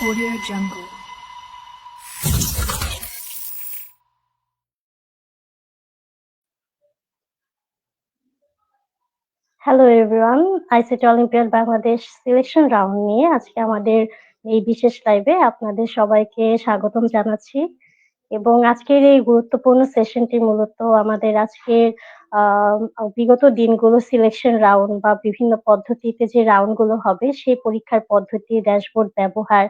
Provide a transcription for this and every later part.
Audio Jungle. Hello everyone, ICT olympiad Bangladesh selection round নিয়ে আজকে আমাদের এই বিশেষ লাইভে আপনাদের সবাইকে স্বাগতম জানাচ্ছি এবং আজকের এই গুরুত্বপূর্ণ সেশনটি মূলত আমাদের আজকের বিগত দিনগুলো সিলেকশন রাউন্ড বা বিভিন্ন পদ্ধতিতে যে রাউন্ডগুলো হবে সেই পরীক্ষার পদ্ধতি, ড্যাশবোর্ড ব্যবহার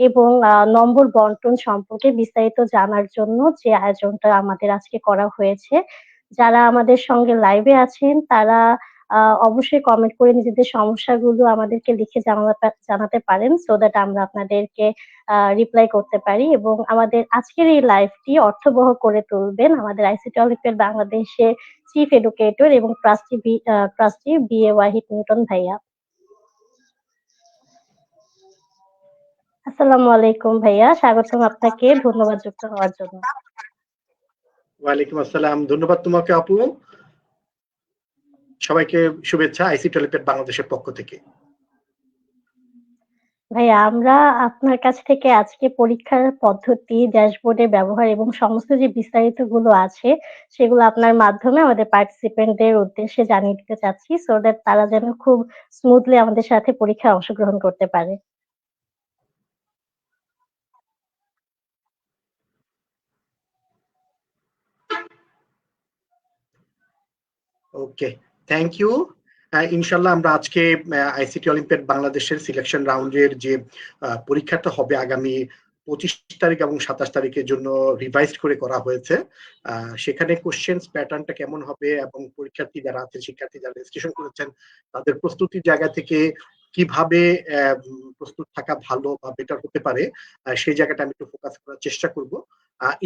এবং নম্বর বন্টন সম্পর্কে বিস্তারিত জানার জন্য যে আয়োজনটা আমাদের আজকে করা হয়েছে। যারা আমাদের সঙ্গে লাইভে আছেন তারা অবশ্যই কমেন্ট করে নিজেদের সমস্যাগুলো আমাদেরকে লিখে জানাতে পারেন সো দ্যাট আমরা আপনাদেরকে রিপ্লাই করতে পারি এবং আমাদের আজকের এই লাইভটি অর্থবহ করে তুলবেন আমাদের আইসিটি অলিম্পিয়াড বাংলাদেশের চিফ এডুকেটর এবং ট্রাস্টি বি.এ. ওয়াহিদ নিউটন ভাইয়া। আসসালামু আলাইকুম ভাইয়া, স্বাগতম আপনাকে, ধন্যবাদ যুক্ত হওয়ার জন্য। ওয়ালাইকুম আসসালাম, ধন্যবাদ তোমাকে আপু। সবাইকে শুভেচ্ছা আইসিটি অলিম্পিয়াড বাংলাদেশের পক্ষ থেকে। ভাইয়া, আমরা আপনার কাছ থেকে আজকে পরীক্ষার পদ্ধতি, ড্যাশবোর্ডের ব্যবহার এবং সমস্ত যে বিস্তারিত গুলো আছে সেগুলো আপনার মাধ্যমে আমাদের পার্টিসিপেন্টদের উদ্দেশ্যে জানিয়ে দিতে চাচ্ছি সো দ্যাট তারা যেন খুব স্মুথলি আমাদের সাথে পরীক্ষায় অংশগ্রহণ করতে পারে। ওকে, থ্যাংক ইউ। ইনশাল্লাহ আমরা আজকে আইসিটি অলিম্পিয়াড বাংলাদেশের সিলেকশন রাউন্ডের যে পরীক্ষাটা হবে আগামী 25 তারিখ এবং 27 তারিখের জন্য রিভাইজড করে করা হয়েছে। সেখানে কোশ্চেন্স প্যাটার্নটা কেমন হবে এবং পরীক্ষার্থী যারা আছেন, শিক্ষার্থী যারা রেজিস্ট্রেশন করেছেন তাদের প্রস্তুতির জায়গা থেকে কিভাবে প্রস্তুত থাকা ভালো বা বেটার হতে পারে সেই জায়গাটা আমি একটু ফোকাস করার চেষ্টা করব।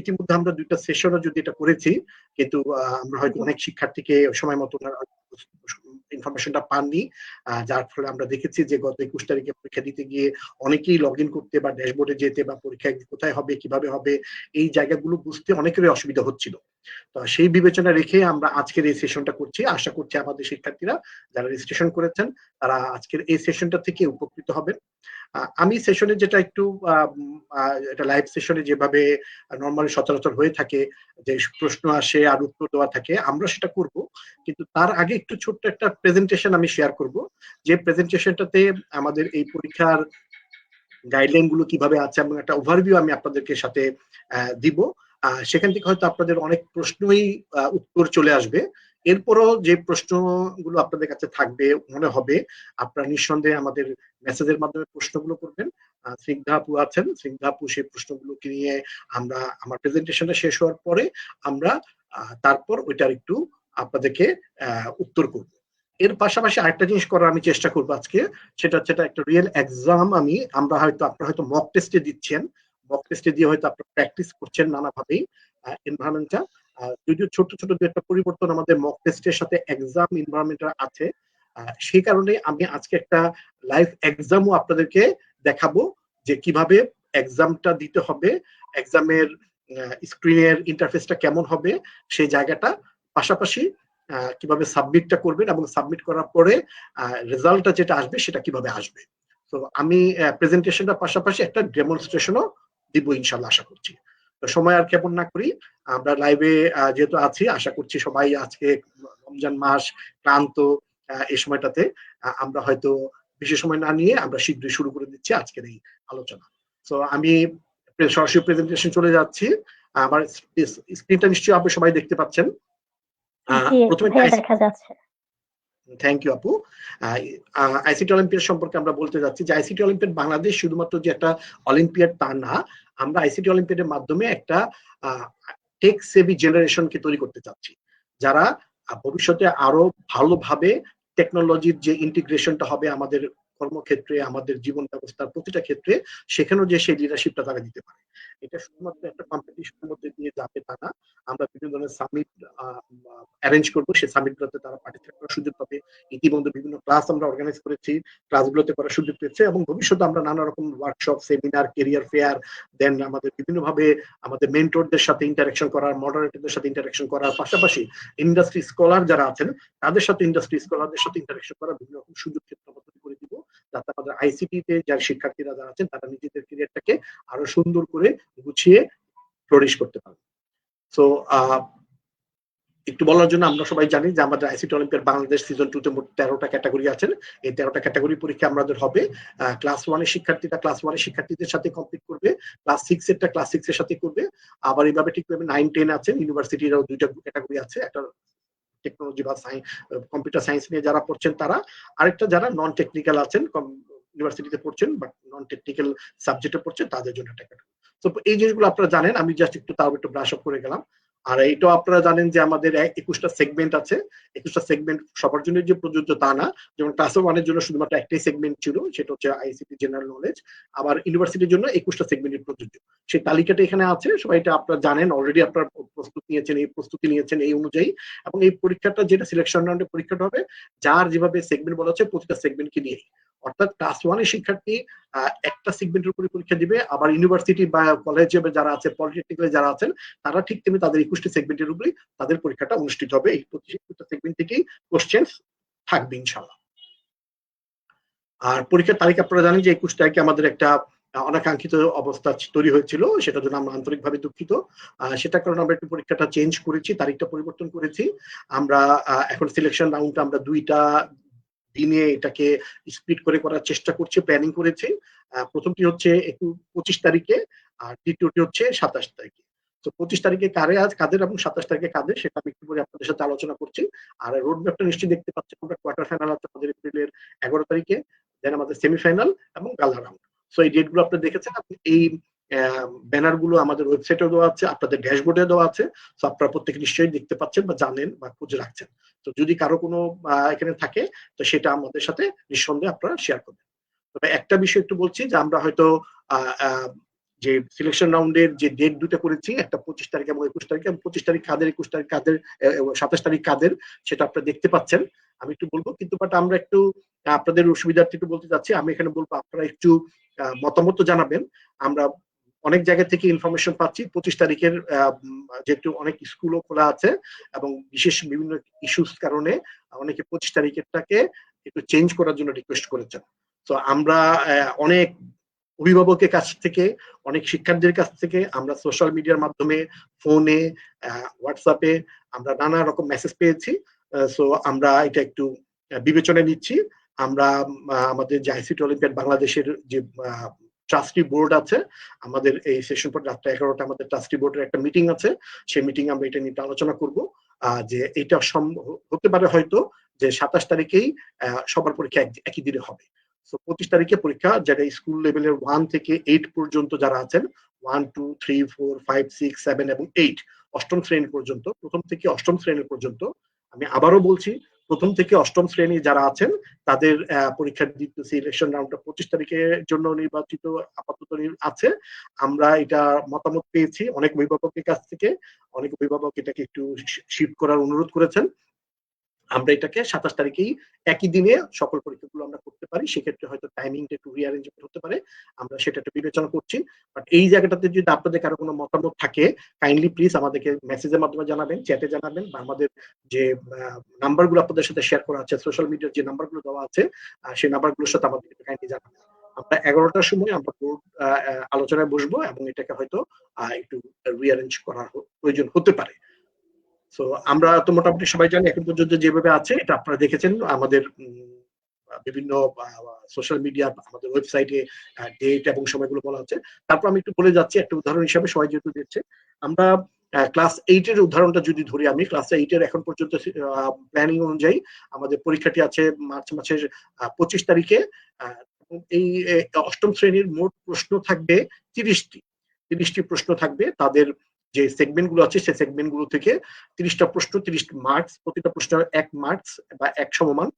ইতিমধ্যে আমরা দুইটা সেশনও যদি এটা করেছি, কিন্তু আমরা হয়তো অনেক শিক্ষার্থীকে সময় মতো ইনফরমেশনটা পাননি, যার ফলে আমরা দেখেছি যে গত 21 তারিখে পরীক্ষা দিতে গিয়ে অনেকেই লগ ইন করতে বা ড্যাশবোর্ডে যেতে বা পরীক্ষা কোথায় হবে কিভাবে হবে এই জায়গাগুলো বুঝতে অনেকেরই অসুবিধা হচ্ছিল। তো সেই বিবেচনা রেখে আমরা আজকের এই সেশনটা করছি। আশা করছি আমাদের শিক্ষার্থীরা যারা রেজিস্ট্রেশন করেছেন তারা আজকের এই সেশনটা থেকে উপকৃত হবেন। আমি সেশনে যেটা একটু এটা লাইভ সেশনে যেভাবে নর্মালি সচরাচর হয়ে থাকে যে প্রশ্ন আসে আর উত্তর দেওয়া থাকে, আমরা সেটা করব, কিন্তু তার আগে একটু ছোট্ট একটা প্রেজেন্টেশন আমি শেয়ার করব, যে প্রেজেন্টেশনটাতে আমাদের এই পরীক্ষার গাইডলাইন গুলো কিভাবে আছে এবং একটা ওভারভিউ আমি আপনাদেরকে সাথে দিব। সেখান থেকে হয়তো আপনাদের অনেক প্রশ্নই উত্তর চলে আসবে। এরপরও যে প্রশ্নগুলো আপনাদের কাছে থাকবে মনে হবে আপনারা নিঃসন্দেহে আমাদের মেসেজের মাধ্যমে প্রশ্নগুলো করবেন। স্নিগ্ধা আপু আছেন, স্নিগ্ধা আপু সেই প্রশ্নগুলোকে নিয়ে আমরা আমার প্রেজেন্টেশনটা শেষ হওয়ার পরে আমরা তারপর ওইটার একটু আপনাদেরকে উত্তর করব। এর পাশাপাশি আরেকটা জিনিস করার আমি চেষ্টা করবো আজকে, সেটা হচ্ছে একটা রিয়েল এক্সাম। আপনারা হয়তো মক টেস্টে দিচ্ছেন, মক টেস্টে দিয়ে হয়তো আপনারা প্র্যাকটিস করছেন নানাভাবেই এনভায়রনমেন্টটা। যদিও ছোট ছোট দু একটা পরিবর্তন আমাদের মক টেস্টের সাথে এক্সাম এনভায়রনমেন্টটা আছে, সেই কারণে আমি আজকে একটা লাইভ এক্সামও আপনাদেরকে দেখাবো যে কিভাবে এক্সামটা দিতে হবে, এক্সামের স্ক্রিনের ইন্টারফেসটা কেমন হবে সেই জায়গাটা, পাশাপাশি কিভাবে সাবমিটটা করবেন এবং সাবমিট করার পরে রেজাল্টটা যেটা আসবে সেটা কিভাবে আসবে। তো আমি প্রেজেন্টেশনটার পাশাপাশি একটা ডেমনস্ট্রেশনও দিব ইনশাল্লাহ, আশা করছি। তো সময় আর কেমন না করি, আমরা লাইভে যেহেতু আছি, আশা করছি সবাই আজকে রমজান মাস ক্লান্ত, এই সময়টাতে আমরা হয়তো বেশি সময় না নিয়ে আমরা শীঘ্রই শুরু করে দিচ্ছি আজকের এই আলোচনা। তো আমি সরাসরি প্রেজেন্টেশন চলে যাচ্ছি। আমার স্ক্রিনটা নিশ্চয়ই আপনি সবাই দেখতে পাচ্ছেন। দেখা যাচ্ছে। থ্যাংক ইউ আপু। আইসিটি অলিম্পিয়াড সম্পর্কে আমরা বলতে যাচ্ছি যে আইসিটি অলিম্পিয়াড বাংলাদেশ শুধুমাত্র যে একটা অলিম্পিয়াড তা না, আমরা আইসিটি অলিম্পিয়াডের মাধ্যমে একটা টেক সেভি জেনারেশনকে তৈরি করতে চাচ্ছি, যারা ভবিষ্যতে আরো ভালোভাবে টেকনোলজির যে ইন্টিগ্রেশনটা হবে আমাদের কর্মক্ষেত্রে, আমাদের জীবন ব্যবস্থার প্রতিটা ক্ষেত্রে, সেখানেও যে সেই লিডারশিপটা তারা দিতে পারে। এটা শুধুমাত্র একটা কম্পিটিশনের মধ্যে দিয়ে যাবে তা না, আমরা বিভিন্ন ধরনের সামিট অ্যারেঞ্জ করবো, সেই সামিটগুলোতে তারা পার্টিসিপেট করার সুযোগ পাবে। ইতিমধ্যে বিভিন্ন ক্লাস আমরা অর্গানাইজ করেছি, ক্লাসগুলোতে করার সুযোগ পেয়েছে এবং ভবিষ্যতে আমরা নানা রকম ওয়ার্কশপ, সেমিনার, কেরিয়ার ফেয়ার, দেন আমাদের বিভিন্নভাবে আমাদের মেন্টরদের সাথে ইন্টারাকশন করার, মডারেটরদের সাথে ইন্টারাকশন করার পাশাপাশি ইন্ডাস্ট্রি স্কলার যারা আছেন তাদের সাথে, ইন্ডাস্ট্রি স্কলারদের সাথে ইন্টারাকশন করার বিভিন্ন রকম সুযোগ ক্ষেত্র তৈরি করে দিব, যাতে আমাদের আইসিটি তে যারা শিক্ষার্থীরা যারা আছেন তারা নিজেদের ক্যারিয়ারটাকে আরো সুন্দর করে গুছিয়ে ফ্লোরিশ করতে পারবে। সো একটু বলার জন্য, আমরা সবাই জানি যে আমাদের আইসিটি অলিম্পিয়াড বাংলাদেশ সিজন 2 তে মোট 13টা ক্যাটাগরি আছেন। এই 13টা ক্যাটাগরি পরীক্ষা আমাদের হবে। ক্লাস 1 এর শিক্ষার্থীরা ক্লাস 1 এর শিক্ষার্থীদের সাথে কমপ্লিট করবে, ক্লাস 6 এরটা ক্লাস 6 এর সাথে করবে। আবার এইভাবে ঠিক ভাবে 9 10 আছেন, ইউনিভার্সিটিরও দুইটা ক্যাটাগরি আছে, একটা টেকনোলজি বা কম্পিউটার সায়েন্স নিয়ে যারা পড়ছেন তারা, আরেকটা যারা নন টেকনিক্যাল আছেন, ইউনিভার্সিটিতে পড়ছেন বাট নন টেকনিক্যাল সাবজেক্টে পড়ছেন, তাদের জন্য একটা ক্যাটাগরি। তো এই জিনিসগুলো আপনারা জানেন, আমি জাস্ট একটু তাও একটু ব্রাশ আপ করে গেলাম। আর এইটাও আপনারা জানেন যে আমাদের 21টা সেগমেন্ট আছে। 21টা সেগমেন্ট সবার জন্য যে প্রযোজ্য তা না। যেমন ক্লাস 1 এর জন্য শুধুমাত্র একটাই সেগমেন্ট ছিল, সেটা হচ্ছে আইসিটি জেনারেল নলেজ। আবার ইউনিভার্সিটির জন্য 21টা সেগমেন্টের প্রযোজ্য। সেই তালিকাটা এখানে আছে, সবাই এটা আপনারা জানেন, অলরেডি আপনারা প্রস্তুতি নিয়েছেন এই অনুযায়ী। এবং এই পরীক্ষাটা যেটা সিলেকশন রাউন্ডে পরীক্ষাটা হবে, যার যেভাবে সেগমেন্ট বলা হচ্ছে প্রতিটা সেগমেন্টকে নিয়ে, অর্থাৎ ক্লাস 1 এর শিক্ষার্থী একটা সেগমেন্টের উপরে পরীক্ষা দিবে, আবার ইউনিভার্সিটি বা কলেজে যারা আছে, পলিটেকনিক্যালে যারা আছেন, তারা ঠিক তেমনি তাদের 21টি সেগমেন্টের উপরেই তাদের পরীক্ষাটা অনুষ্ঠিত হবে। এই প্রতিটা সেগমেন্ট থেকেই কোশ্চেন থাকবে ইনশাআল্লাহ। আর পরীক্ষার তারিখ আপনারা জানেন যে 21 তারিখে আমাদের একটা অনাকাঙ্ক্ষিত অবস্থা তৈরি হয়েছিল, সেটার জন্য আমরা আন্তরিকভাবে দুঃখিত। সেটার কারণে আমরা একটু পরীক্ষাটা চেঞ্জ করেছি, তারিখটা পরিবর্তন করেছি। আমরা এখন সিলেকশন রাউন্ডটা আমরা 2টা দিনে এটাকে স্প্লিট করে করার চেষ্টা করছি, প্ল্যানিং করেছি। প্রথমটি হচ্ছে 25 তারিখে, আর দ্বিতীয়টি হচ্ছে 27 তারিখে। তো 25 তারিখে কাদের এবং 27 তারিখে কাদের, সেটা আমি একটু পরে আপনাদের সাথে আলোচনা করছি। আর রোড ম্যাপটা নিশ্চয়ই দেখতে পাচ্ছেন, আমরা কোয়ার্টার ফাইনাল আছে আমাদের এপ্রিলের 11 তারিখে, দেন আমাদের সেমিফাইনাল এবং গালা রাউন্ড। সো এই ডেটগুলো আপনারা দেখেছেন। এই ব্যানার গুলো আমাদের ওয়েবসাইটেও দেওয়া আছে, আপনাদের ড্যাশবোর্ডে দেওয়া আছে। তো আপনারা প্রত্যেকে নিশ্চয়ই দেখতে পাচ্ছেন বা জানেন বা খুঁজে রাখছেন। তো যদি কারো কোনো এখানে থাকে, তো সেটা আমাদের সাথে নিঃসন্দেহে আপনারা শেয়ার করবেন। তবে একটা বিষয় একটু বলছি যে আমরা হয়তো যে সিলেকশন রাউন্ডের যে ডেট দুটো করেছি, একটা 25 তারিখ এবং 21 তারিখ, 25 তারিখ কাদের, 21 তারিখ কাদের, 27 তারিখ কাদের, সেটা আপনারা দেখতে পাচ্ছেন। আমি একটু বলবো, কিন্তু বাট আমরা একটু আপনাদের সুবিধার্থে একটু বলতে চাচ্ছি, আমি এখানে বলবো আপনারা একটু মতামত জানাবেন। আমরা অনেক জায়গা থেকে ইনফরমেশন পাচ্ছি 25 তারিখের, যেহেতু অনেক স্কুলও খোলা আছে এবং বিশেষ বিভিন্ন ইস্যুস কারণে অনেকে 25 তারিখেরটাকে একটু চেঞ্জ করার জন্য রিকোয়েস্ট করেছেন। তো আমরা অনেক অভিভাবকের কাছ থেকে, অনেক শিক্ষার্থীদের কাছ থেকে আমরা সোশ্যাল মিডিয়ার মাধ্যমে, ফোনে, হোয়াটসঅ্যাপে আমরা নানা রকম মেসেজ পেয়েছি। সো আমরা এটা একটু বিবেচনায় নিচ্ছি। আমরা আমাদের যে আইসিটি অলিম্পিয়াড বাংলাদেশের যে ট্রাস্টি বোর্ড আছে, আমাদের এই সেশন পর রাত 11টা আমাদের ট্রাস্টি বোর্ডের একটা মিটিং আছে, সেই মিটিং আমরা এটা নিয়ে আলোচনা করব। যে এটা হতে পারে হয়তো যে 27 তারিখেই সবার পরীক্ষা একই দিনে হবে। 25 তারিখে পরীক্ষা, যারা স্কুল লেভেলের 1 থেকে 8 পর্যন্ত যারা আছেন, 1 2 3 4 5 6 7 এবং 8, অষ্টম শ্রেণী পর্যন্ত, প্রথম থেকে অষ্টম শ্রেণী পর্যন্ত, আমি আবারও বলছি, প্রথম থেকে অষ্টম শ্রেণী যারা আছেন তাদের পরীক্ষার দ্বিতীয় সিলেকশন রাউন্ডটা 25 তারিখের জন্য নির্বাচিত আপাতত আছে। আমরা এটা মতামত পেয়েছি অনেক অভিভাবকের কাছ থেকে, অনেক অভিভাবক এটাকে একটু শিফট করার অনুরোধ করেছেন। আমরা এটাকে 27 তারিখেই একই দিনে সকল পরীক্ষাগুলো আমরা করতে পারি, সেক্ষেত্রে হয়তো টাইমিংটা একটু রিঅ্যারেঞ্জমেন্ট হতে পারে, আমরা সেটা একটু বিবেচনা করছি। বাট এই জায়গাটাতে যদি আপনাদের কারো কোনো মতামত থাকে, কাইন্ডলি প্লিজ আমাদেরকে মেসেজের মাধ্যমে জানাবেন, চ্যাটে জানাবেন, বা আমাদের যে নাম্বারগুলো আপনাদের সাথে শেয়ার করা আছে, সোশ্যাল মিডিয়ার যে নাম্বারগুলো দেওয়া আছে, সেই নাম্বারগুলোর সাথে আমাদেরকে কাইন্ডলি জানাবেন। আমরা 11টার সময় আমরা বোর্ড আলোচনায় বসবো এবং এটাকে হয়তো একটু রিঅ্যারেঞ্জ করার প্রয়োজন হতে পারে। সো আমরা তো মোটামুটি সবাই জানি এখন পর্যন্ত যেভাবে আছে, এটা আপনারা দেখেছেন আমাদের বিভিন্ন সোশ্যাল মিডিয়া, আমাদের ওয়েবসাইটে ডেট এবং সময়গুলো বলা আছে। তারপর আমি একটু বলে যাচ্ছি একটা উদাহরণ হিসাবে, সবাই যেহেতু দিচ্ছে, আমরা ক্লাস 8 এর উদাহরণটা যদি ধরি, আমি ক্লাস 8 এর এখন পর্যন্ত প্ল্যানিং অনুযায়ী আমাদের পরীক্ষাটি আছে মার্চ মাসের 25 তারিখে। এই অষ্টম শ্রেণীর মোট প্রশ্ন থাকবে 30টি প্রশ্ন থাকবে। তাদের যে সেগমেন্ট গুলো আছে সেই সেগমেন্ট গুলো থেকে 30টা প্রশ্ন, 30 মার্কস, প্রতিটা প্রশ্নের 1 মার্কস বা 1 সমমান।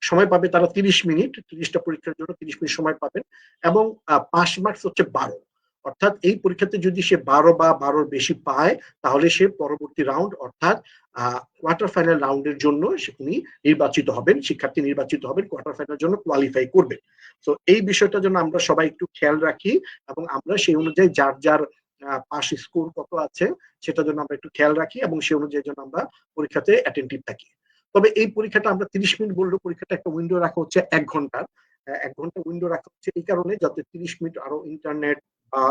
সময় পাবে তারা 30 মিনিট, 30টা পরীক্ষার জন্য 30 মিনিট সময় পাবেন, এবং পাস মার্কস হচ্ছে 12। অর্থাৎ এই পরীক্ষাতে যদি সে 12 বা 12-র বেশি পায়, তাহলে সে পরবর্তী রাউন্ড অর্থাৎ কোয়ার্টার ফাইনাল রাউন্ডের জন্য উনি নির্বাচিত হবেন, শিক্ষার্থী নির্বাচিত হবেন, কোয়ার্টার ফাইনালের জন্য কোয়ালিফাই করবেন। তো এই বিষয়টার জন্য আমরা সবাই একটু খেয়াল রাখি এবং আমরা সেই অনুযায়ী যার যার পাস স্কোর কত আছে সেটার জন্য আমরা একটু খেয়াল রাখি এবং সেই অনুযায়ী জন্য আমরা পরীক্ষাতে অ্যাটেন্টিভ থাকি। তো তবে এই পরীক্ষাটা আমরা 30 মিনিট বললেও পরীক্ষাটা একটা উইন্ডো রাখা হচ্ছে 1 ঘন্টার। 1 ঘন্টা উইন্ডো রাখা হচ্ছে এই কারণে যাতে 30 মিনিট আরো ইন্টারনেট বা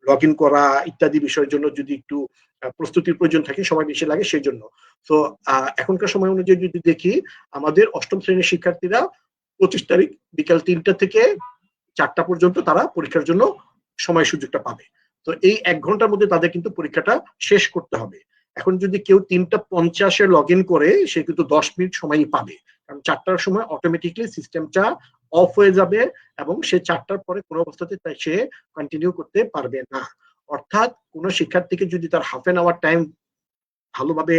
লগ ইন করা ইত্যাদি বিষয়ের জন্য যদি একটু প্রস্তুতির প্রয়োজন থাকে, সময় বেশি লাগে সেই জন্য। তো এখনকার সময় অনুযায়ী যদি দেখি, আমাদের অষ্টম শ্রেণীর শিক্ষার্থীরা 25 তারিখ বিকাল 3টা থেকে 4টা পর্যন্ত তারা পরীক্ষার জন্য সময় সুযোগটা পাবে। তো এই 1 ঘন্টার মধ্যে তাদের কিন্তু পরীক্ষাটা শেষ করতে হবে। এখন যদি কেউ 3:50 লগ ইন করে, সে কিন্তু 10 মিনিট সময়ই পাবে, কারণ 4টার সময় অটোমেটিকলি সিস্টেমটা অফ হয়ে যাবে এবং সে 4টার পরে কোনো অবস্থাতে সে কন্টিনিউ করতে পারবে না। অর্থাৎ কোন শিক্ষার্থীকে যদি তার হাফ এন আওয়ার টাইম ভালোভাবে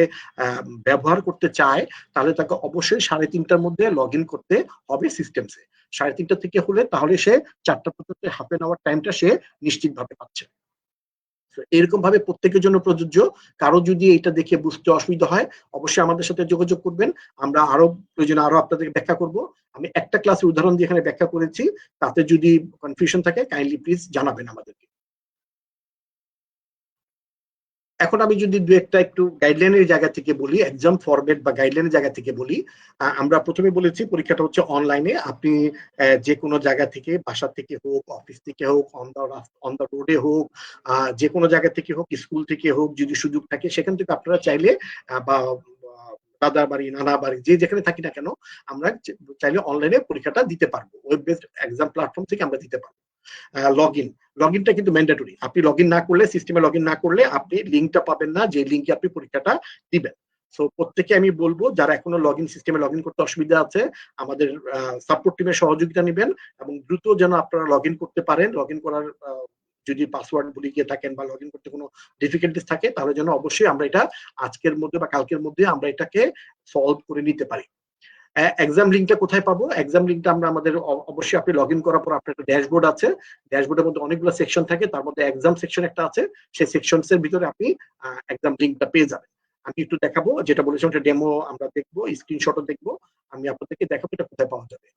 ব্যবহার করতে চায়, তাহলে তাকে অবশ্যই 3:30টার মধ্যে লগ ইন করতে হবে সিস্টেমসে। 3:30টা থেকে হলে তাহলে সে 4টা পর্যন্ত হাফ এন আওয়ার টাইমটা সে নিশ্চিতভাবে পাচ্ছে। এরকম ভাবে প্রত্যেকের জন্য প্রযোজ্য। কারো যদি এটা দেখে বুঝতে অসুবিধা হয়, অবশ্যই আমাদের সাথে যোগাযোগ করবেন। আমরা আরো প্রয়োজনে আরো আপনাদেরকে ব্যাখ্যা করব। আমি একটা ক্লাসের উদাহরণ দিয়ে এখানে ব্যাখ্যা করেছি। তাতে যদি কনফিউশন থাকে কাইন্ডলি প্লিজ জানাবেন আমাদেরকে। এখন আমি যদি দু একটা একটু গাইডলাইনের জায়গা থেকে বলি, এক্সাম ফরম্যাট বা গাইডলাইনের জায়গা থেকে বলি, আমরা প্রথমে বলেছি পরীক্ষাটা হচ্ছে অনলাইনে। আপনি যে কোনো জায়গা থেকে, বাসা থেকে হোক, অফিস থেকে হোক, অন দা রোডে হোক, যে কোনো জায়গা থেকে হোক, স্কুল থেকে হোক, যদি সুযোগ থাকে সেখান থেকে আপনারা চাইলে বা দাদার বাড়ি, নানা বাড়ি, যে যেখানে থাকি না কেন, আমরা চাইলে অনলাইনে পরীক্ষাটা দিতে পারবো। ওয়েব বেসড এক্সাম প্ল্যাটফর্ম থেকে আমরা দিতে পারবো। লগ ইনটা কিন্তু ম্যান্ডেটরি। আপনি লগ ইন না করলে, সিস্টেমে লগ ইন না করলে আপনি লিঙ্কটা পাবেন না যে লিঙ্কে আপনি পরীক্ষাটা দিবেন। সো প্রত্যেকে আমি বলবো, যারা এখনো লগ ইন সিস্টেমে লগ ইন করতে অসুবিধা আছে, আমাদের সাপোর্ট টিমের সহযোগিতা নেবেন এবং দ্রুত যেন আপনারা লগ ইন করতে পারেন। লগ ইন করার যদি পাসওয়ার্ড ভুলে গিয়ে থাকেন বা লগ ইন করতে কোনো ডিফিকাল্টিস থাকে, তাহলে যেন অবশ্যই আমরা এটা আজকের মধ্যে বা কালকের মধ্যে আমরা এটাকে সলভ করে নিতে পারি। এক্সাম লিঙ্কটা কোথায় পাবো? এক্সাম লিঙ্কটা আমরা আমাদের অবশ্যই আপনি লগ ইন করার পর আপনার একটা ড্যাশবোর্ড আছে। ড্যাশবোর্ডের মধ্যে অনেকগুলো সেকশন থাকে, তার মধ্যে এক্সাম সেকশন একটা আছে। সেই সেকশনস এর ভিতরে আপনি এক্সাম লিঙ্কটা পেয়ে যাবেন। আমি একটু দেখাবো, যেটা বলেছিলাম একটা ডেমো আমরা দেখবো, স্ক্রিনশটও দেখবো। আমি আপনাদেরকে দেখাবো এটা কোথায় পাওয়া যাবে।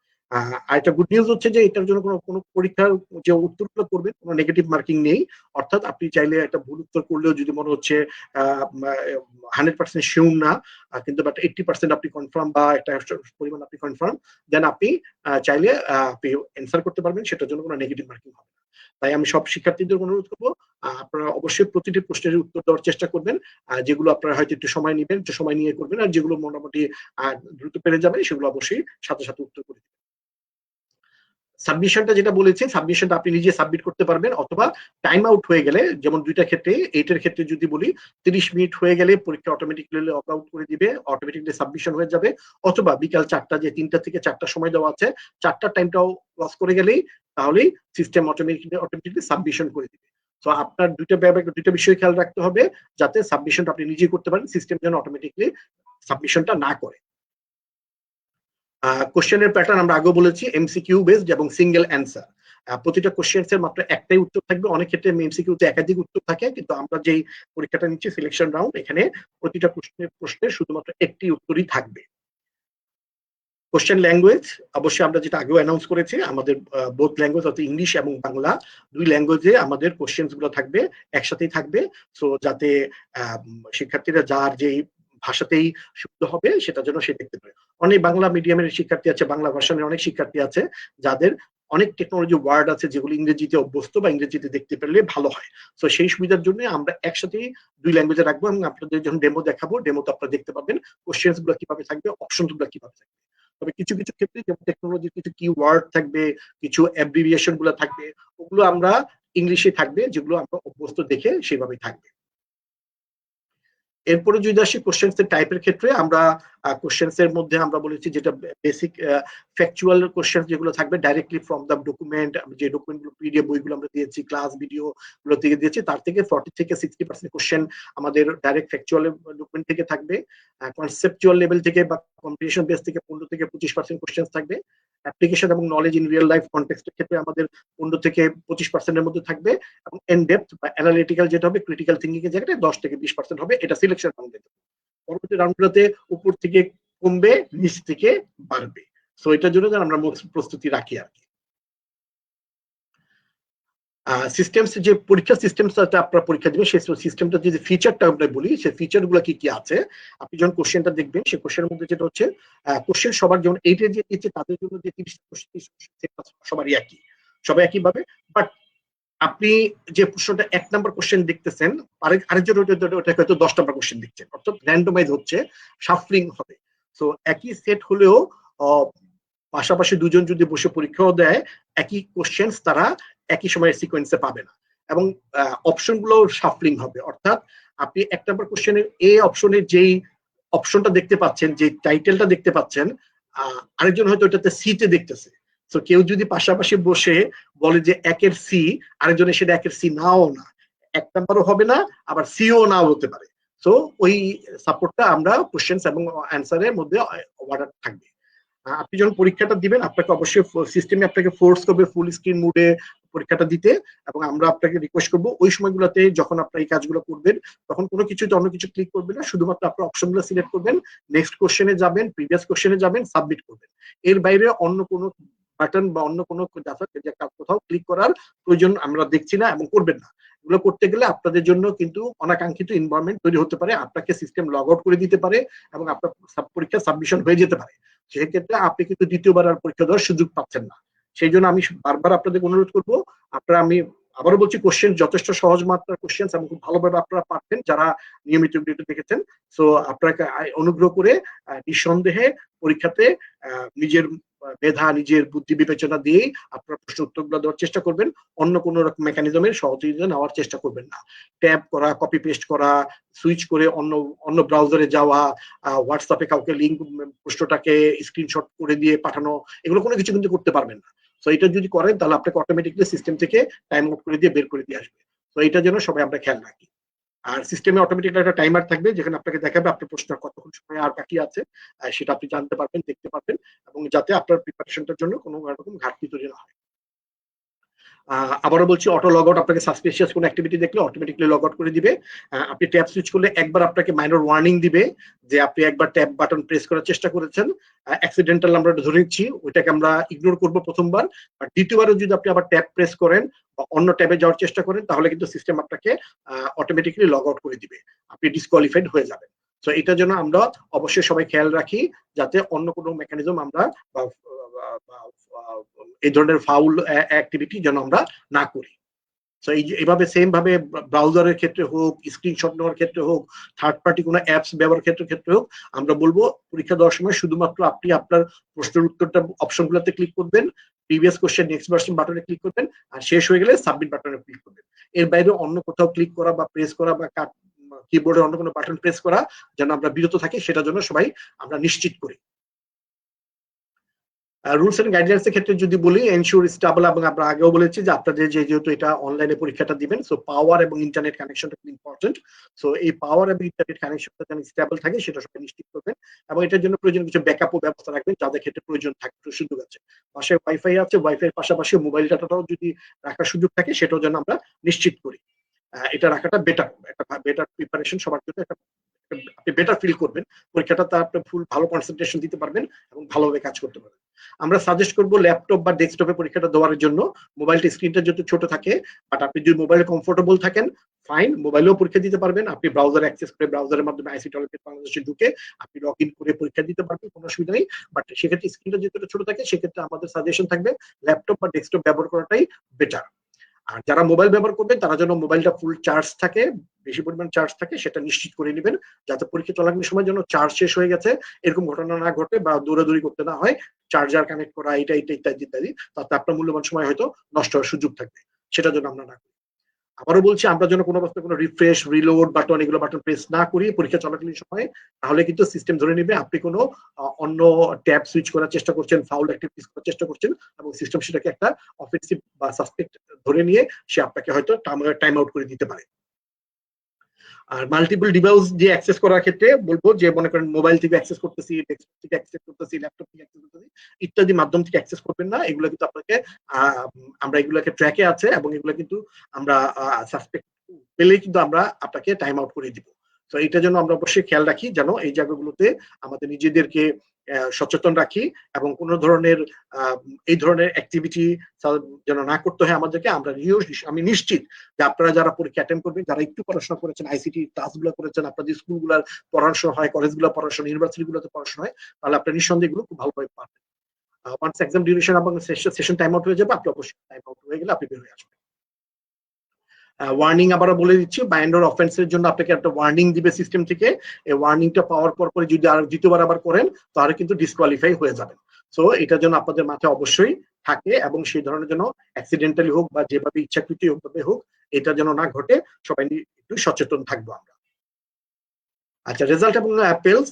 আর একটা গুড নিউজ হচ্ছে যে এটার জন্য কোনো পরীক্ষার যে উত্তরগুলো করবেন কোনো নেগেটিভ মার্কিং নেই। অর্থাৎ আপনি চাইলে একটা ভুল উত্তর করলেও যদি মনে হচ্ছে 100% শিওর না, কিন্তু বাট 80% আপনি কনফার্ম বা একটা পরিমাণ আপনি কনফার্ম, দেন আপনি চাইলে আপনি অ্যান্সার করতে পারবেন, সেটার জন্য কোনো নেগেটিভ মার্কিং হবে না। তাই আমি সব শিক্ষার্থীদের অনুরোধ করবো, আপনারা অবশ্যই প্রতিটি প্রশ্নের উত্তর দেওয়ার চেষ্টা করবেন। যেগুলো আপনারা হয়তো একটু সময় নেবেন, একটু সময় নিয়ে করবেন, আর যেগুলো মোটামুটি দ্রুত পেরে যাবে সেগুলো অবশ্যই সাথে সাথে উত্তর করে দিবেন। সাবমিশনটা যেটা বলেছি, সাবমিশনটা আপনি নিজে সাবমিট করতে পারবেন, অথবা টাইম আউট হয়ে গেলে, যেমন দুইটা ক্ষেত্রে, এইটার ক্ষেত্রে যদি বলি 30 মিনিট হয়ে গেলে পরীক্ষা অটোমেটিক্যালি লগ আউট করে দিবে, অটোমেটিক্যালি সাবমিশন হয়ে যাবে। অথবা বিকাল 4টা, যে 3টা থেকে 4টা সময় দেওয়া আছে, 4টার টাইমটাও লস করে গেলেই তাহলেই সিস্টেম অটোমেটিক্যালি সাবমিশন করে দিবে। তো আপনার দুইটা বিষয় খেয়াল রাখতে হবে, যাতে সাবমিশনটা আপনি নিজেই করতে পারেন, সিস্টেম যেন অটোমেটিক্যালি সাবমিশনটা না করে। কোশ্চেনের প্যাটার্ন আমরা আগেও বলেছি, এমসিকিউ বেসড এবং সিঙ্গেল অ্যান্সার। প্রতিটা কোশ্চেন্স এর মাত্র একটাই উত্তর থাকবে। অনেক ক্ষেত্রে এমসিকিউতে একাধিক উত্তর থাকে, কিন্তু আমরা যেই পরীক্ষাটা নিচ্ছি সিলেকশন রাউন্ড, এখানে প্রতিটা প্রশ্নের শুধুমাত্র একটি উত্তরই থাকবে। কোশ্চেন ল্যাঙ্গুয়েজ, অবশ্যই আমরা যেটা আগেও অ্যানাউন্স করেছি, আমাদের বোথ ল্যাঙ্গুয়েজ অর্থাৎ ইংলিশ এবং বাংলা, দুই ল্যাঙ্গুয়েজে আমাদের কোশ্চেন্স গুলো থাকবে, একসাথেই থাকবে। সো যাতে শিক্ষার্থীরা যার যেই ভাষাতেই শুদ্ধ হবে সেটা যেন সে দেখতে পারে। অনেক বাংলা মিডিয়ামের শিক্ষার্থী আছে, বাংলা ভার্সনের অনেক শিক্ষার্থী আছে যাদের অনেক টেকনোলজি ওয়ার্ড আছে যেগুলো ইংরেজিতে অভ্যস্ত বা ইংরেজিতে দেখতে পেলে ভালো হয়। তো সেই সুবিধার জন্য আমরা একসাথেই দুই ল্যাঙ্গুয়েজে রাখবো এবং আপনাদের যখন ডেমো দেখাবো, ডেমোতে আপনারা দেখতে পাবেন কোশ্চেন্স গুলো কিভাবে থাকবে, অপশন গুলো কিভাবে থাকবে। তবে কিছু কিছু ক্ষেত্রে যেমন টেকনোলজির কিছু কিওয়ার্ড থাকবে, কিছু অ্যাব্রিভিয়েশন গুলো থাকবে, ওগুলো আমরা ইংলিশে থাকবে, যেগুলো আমরা অভ্যস্ত দেখে সেভাবেই থাকবে। এরপরে যদি আসি কোশ্চেন্স এর টাইপের ক্ষেত্রে, আমরা কোশ্চেন্স এর মধ্যে আমরা বলেছি যেটা বেসিক ফ্যাকচুয়াল কোশ্চেন্স যেগুলো থাকবে ডাইরেক্টলি ফ্রম দ্য ডকুমেন্ট, যে ডকুমেন্টগুলো পিডিএফ বইগুলো আমরা দিয়েছি, ক্লাস ভিডিও গুলো থেকে দিয়েছি, তার থেকে 40 থেকে 60% কোশ্চেন আমাদের ডাইরেক্ট ফ্যাকচুয়াল ডকুমেন্ট থেকে থাকবে। কনসেপচুয়াল লেভেল থেকে বা কম্পিটিশন বেস থেকে 15 থেকে 25% কোশ্চেন থাকবে। অ্যাপ্লিকেশন এবং নলেজ ইন রিয়েল লাইফ কনটেক্সটের ক্ষেত্রে আমাদের 15 থেকে 25% এর মধ্যে থাকবে, এবং ইন ডেপথ বা অ্যানালিটিক্যাল যেটা হবে, ক্রিটিক্যাল থিঙ্কিং এর জায়গায় 10 থেকে 20% হবে। এটা সিলেকশন রাউন্ডে। পরবর্তী রাউন্ডগুলোতে উপর থেকে কমবে, নিচ থেকে বাড়বে। সো এটার জন্য আমরা প্রস্তুতি রাখি আর কি। সিস্টেমস যে পরীক্ষা সিস্টেমটা আপনারা পরীক্ষা দিবেন সেই সিস্টেমটা যে ফিচারটা আমরা বলি সেই ফিচার গুলো কি কি আছে আপনি যখন কোশ্চেনটা দেখবেন সেই কোশ্চেনের মধ্যে যেটা হচ্ছে কোশ্চেন সবার যেমন এইটা যে দিচ্ছে তাদের জন্য যে 30 কোশ্চেন সবারই একই সবাই একই ভাবে বাট আপনি যে প্রশ্নটা 1 নাম্বার কোশ্চেন দেখতেছেন আরেকজন ওটা হয়তো 10 নাম্বার কোশ্চেন দেখছেন অর্থাৎ র্যান্ডমাইজ হচ্ছে শাফলিং হবে সো একই সেট হলেও পাশাপাশি দুজন যদি বসে পরীক্ষাও দেয় একই কোশ্চেন তারা একই সময়ের সিকোয়েন্সে পাবে না এবং অপশন গুলো শাফলিং হবে অর্থাৎ আপনি 1 নাম্বার কোশ্চেনের এ অপশনের যেই অপশনটা দেখতে পাচ্ছেন যে টাইটেলটা দেখতে পাচ্ছেন আরেকজন হয়তো ওটাতে সিতে দেখতেছে তো কেউ যদি পাশাপাশি বসে বলে যে 1-এর সি আরেকজনের সেটা 1-এর সি নাও না 1 নাম্বারও হবে না আবার সিও নাও হতে পারে তো ওই সাপোর্টটা আমরা কোশ্চেন এবং অ্যান্সারের মধ্যে অর্ডার থাকবে আপনি যখন পরীক্ষাটা দিবেন আপনাকে অবশ্যই সিস্টেমে আপনাকে ফোর্স করবে ফুল স্ক্রিন মোডে পরীক্ষাটা দিতে এবং আমরা আপনাকে রিকোয়েস্ট করব ওই সময়গুলোতে যখন আপনারা এই কাজগুলো করবেন তখন কোনো কিছুতে অন্য কিছু ক্লিক করবেন না শুধুমাত্র আপনার অপশনগুলো সিলেক্ট করবেন নেক্সট কোশ্চেনে যাবেন প্রিভিয়াস কোশ্চেনে যাবেন সাবমিট করবেন এর বাইরে অন্য কোনো বাটন বা অন্য কোনো কোথাও ক্লিক করার প্রয়োজন আমরা দেখছি না এবং করবেন না এগুলো করতে গেলে আপনাদের জন্য কিন্তু অনাকাঙ্ক্ষিত এনভায়রনমেন্ট তৈরি হতে পারে আপনাকে সিস্টেম লগ আউট করে দিতে পারে এবং আপনার পরীক্ষা সাবমিশন হয়ে যেতে পারে সেক্ষেত্রে আপনি কিন্তু দ্বিতীয়বার আর পরীক্ষা দেওয়ার সুযোগ পাচ্ছেন না সেই জন্য আমি বারবার আপনাদের অনুরোধ করব আপনারা আমি আবারও বলছি কোশ্চেন যথেষ্ট সহজ মাত্রার কোশ্চেন এবং খুব ভালোভাবে আপনারা পারবেন যারা নিয়মিত ভিডিও দেখেছেন সো আপনাকে অনুগ্রহ করে নিঃসন্দেহে পরীক্ষাতে নিজের মেধা নিজের বুদ্ধি বিবেচনা দিয়েই আপনার প্রশ্ন উত্তরগুলো দেওয়ার চেষ্টা করবেন অন্য কোনো রকম মেকানিজমের সহযোগিতা নেওয়ার চেষ্টা করবেন না ট্যাব করা কপি পেস্ট করা সুইচ করে অন্য অন্য ব্রাউজারে যাওয়া হোয়াটসঅ্যাপে কাউকে লিঙ্ক প্রশ্নটাকে স্ক্রিনশট করে দিয়ে পাঠানো এগুলো কোনো কিছু কিন্তু করতে পারবেন না তো এটা যদি করেন তাহলে আপনাকে অটোমেটিকলি সিস্টেম থেকে টাইম আউট করে দিয়ে বের করে দিয়ে আসবে তো এটার জন্য সবাই আমরা খেয়াল রাখি আর সিস্টেমে অটোমেটিক একটা টাইমার থাকবে যেখানে আপনাকে দেখাবে আপনার প্রশ্ন কতক্ষণ সময় আর বাকি আছে সেটা আপনি জানতে পারবেন দেখতে পারবেন এবং যাতে আপনার প্রিপারেশনটার জন্য কোনো রকম ঘাটতি তৈরি না হয় আবারও বলছি অটো লগ আউট আপনাকে সাসপিশিয়াস কোনো অ্যাক্টিভিটি দেখলে অটোমেটিকলি লগ আউট করে দিবে আপনি ট্যাব সুইচ করলে একবার আপনাকে মাইনর ওয়ার্নিং দিবে যে আপনি একবার ট্যাব বাটন প্রেস করার চেষ্টা করেছেন অ্যাক্সিডেন্টাল আমরা ধরে নিচ্ছি ওইটাকে আমরা ইগনোর করব প্রথমবার আর দ্বিতীয়বারও যদি আপনি আবার ট্যাব প্রেস করেন বা অন্য ট্যাবে যাওয়ার চেষ্টা করেন তাহলে কিন্তু সিস্টেম আপনাকে অটোমেটিকলি লগ আউট করে দিবে আপনি ডিসকোয়ালিফাইড হয়ে যাবেন তো এটার জন্য আমরা অবশ্যই সবাই খেয়াল রাখি যাতে অন্য কোনো মেকানিজম আমরা এই ধরনের ফাউল অ্যাক্টিভিটি যেন আমরা না করি তো এইভাবে সেম ভাবে ব্রাউজারের ক্ষেত্রে হোক স্ক্রিনশট নেওয়ার ক্ষেত্রে হোক থার্ড পার্টি কোনো অ্যাপস ব্যবহার ক্ষেত্রে হোক আমরা বলবো পরীক্ষা দেওয়ার সময় শুধুমাত্র আপনি আপনার প্রশ্নের উত্তরটা অপশনগুলোতে ক্লিক করবেন প্রিভিয়াস কোশ্চেন নেক্সট ভার্সন বাটনে ক্লিক করবেন আর শেষ হয়ে গেলে সাবমিট বাটনে ক্লিক করবেন এর বাইরে অন্য কোথাও ক্লিক করা বা প্রেস করা বা কিবোর্ডে অন্য কোনো বাটন প্রেস করা যেন আমরা বিরত থাকি সেটার জন্য সবাই আমরা নিশ্চিত করি রুলস এন্ড গাইডলাইন্স এর ক্ষেত্রে যদি বলি এনশিওর স্টেবল এবং আমরা আগেও বলেছি যে আপনাদের যেহেতু এটা অনলাইনে পরীক্ষাটা দিবেন সো পাওয়ার এবং ইন্টারনেট কানেকশনটা খুব ইম্পর্টেন্ট সো এই পাওয়ার এবং ইন্টারনেট কানেকশনটা যেন স্টেবল থাকে সেটা সবাই নিশ্চিত করবেন এবং এটার জন্য প্রয়োজনীয় কিছু ব্যাকআপও ব্যবস্থা রাখবেন যাদের ক্ষেত্রে প্রয়োজন থাকতে সুযোগ আছে পাশে ওয়াইফাই আছে ওয়াইফাই এর পাশাপাশি মোবাইল ডাটাটাও যদি রাখার সুযোগ থাকে সেটাও যেন আমরা নিশ্চিত করি এটা রাখাটা বেটার একটা বেটার প্রিপারেশন সবার জন্য একটা আপনি বেটার ফিল করবেন পরীক্ষাটা আপনি ফুল ভালো কনসেন্ট্রেশন দিতে পারবেন এবং ভালোভাবে কাজ করতে পারবেন আমরা সাজেস্ট করবো ল্যাপটপ বা ডেস্কটপে পরীক্ষাটা দেওয়ার জন্য মোবাইলটা স্ক্রিনটা যত ছোট থাকে বাট আপনি যদি মোবাইলে কমফোর্টেবল থাকেন ফাইন মোবাইলেও পরীক্ষা দিতে পারবেন আপনি ব্রাউজার অ্যাক্সেস করে ব্রাউজারের মাধ্যমে আইসিটি অলিম্পিয়াড বাংলাদেশে ঢুকে আপনি লগ ইন করে পরীক্ষা দিতে পারবেন কোনো অসুবিধা নেই বাট সেক্ষেত্রে স্ক্রিনটা যতটা ছোট থাকে সেক্ষেত্রে আমাদের সাজেশন থাকবে ল্যাপটপ বা ডেস্কটপ ব্যবহার করাটাই বেটার আর যারা মোবাইল ব্যবহার করবেন তারা যেন মোবাইলটা ফুল চার্জ থাকে বেশি পরিমাণ চার্জ থাকে সেটা নিশ্চিত করে নেবেন যাতে পরীক্ষা চলাকালীন সময় যেন চার্জ শেষ হয়ে গেছে এরকম ঘটনা না ঘটে বা দৌড়াদৌড়ি করতে না হয় চার্জার কানেক্ট করা এটা ইত্যাদি ইত্যাদি তাতে আপনার মূল্যবান সময় হয়তো নষ্ট হওয়ার সুযোগ থাকবে সেটা যেন আমরা না করি আবারও বলছি আমরা যেন কোনো অবস্থায় কোনো রিফ্রেশ রিলোড বাটন এগুলো বাটন প্রেস না করি পরীক্ষা চলাকালীন সময় তাহলে কিন্তু সিস্টেম ধরে নেবে আপনি কোনো অন্য ট্যাব সুইচ করার চেষ্টা করছেন ফাউল অ্যাক্টিভিটিস করার চেষ্টা করছেন এবং সিস্টেম সেটাকে একটা অফেন্সিভ বা সাসপেক্ট ধরে নিয়ে সে আপনাকে হয়তো টাইম আউট করে দিতে পারে আর মাল্টিপল ডিভাইস দিয়ে অ্যাক্সেস করার ক্ষেত্রে বলবো যে মনে করেন মোবাইল থেকে অ্যাক্সেস করতেছি ডেস্কটপ থেকে অ্যাক্সেস করতেছি ল্যাপটপ থেকে অ্যাক্সেস করতেছি ইত্যাদি মাধ্যম থেকে অ্যাক্সেস করবেন না এগুলো কিন্তু আপনাকে আমরা এগুলোকে ট্র্যাকে আছে এবং এগুলো কিন্তু আমরা সাসপেক্ট পেলেই কিন্তু আমরা আপনাকে টাইম আউট করে দিব তো এইটার জন্য আমরা অবশ্যই খেয়াল রাখি যেন এই জায়গাগুলোতে আমাদের নিজেদেরকে সচেতন রাখি এবং কোনো ধরনের এই ধরনের অ্যাক্টিভিটি যেন না করতে হয় আমাদেরকে। আমি নিশ্চিত যে আপনারা যারা পরীক্ষা অ্যাটেন্ড করবেন, যারা একটু পড়াশোনা করেছেন, আইসিটি ক্লাসগুলো করেছেন, আপনাদের স্কুলগুলোর পড়াশোনা হয়, কলেজগুলো পড়াশোনা, ইউনিভার্সিটিগুলোতে পড়াশোনা হয়, তাহলে আপনার নিঃসন্দেহে এগুলো খুব ভালোভাবে পারবেন। ওয়ান্স এক্সাম ডিউরেশন এবং সেশন টাইম আউট হয়ে যাবে, আপনি অবশ্যই টাইম আউট হয়ে গেলে আপনি বের হয়ে আসবেন। ওয়ার্নিং আবার বলে দিচ্ছি, মাইনর অফেন্সের জন্য আপনাকে একটা ওয়ার্নিং দিবে সিস্টেম থেকে। এই ওয়ার্নিংটা পাওয়ার পর যদি আর দ্বিতীয়বার আবার করেন তাহলে কিন্তু ডিসকোয়ালিফাই হয়ে যাবেন। সো এটার জন্য আপনাদের মাথায় অবশ্যই থাকে, এবং সেই ধরনের জন্য অ্যাক্সিডেন্টালি হোক বা যেভাবে ইচ্ছাকৃত হোক, এটা যেন না ঘটে, সবাই একটু সচেতন থাকবো আমরা। আচ্ছা, রেজাল্ট এবং অ্যাপেলস,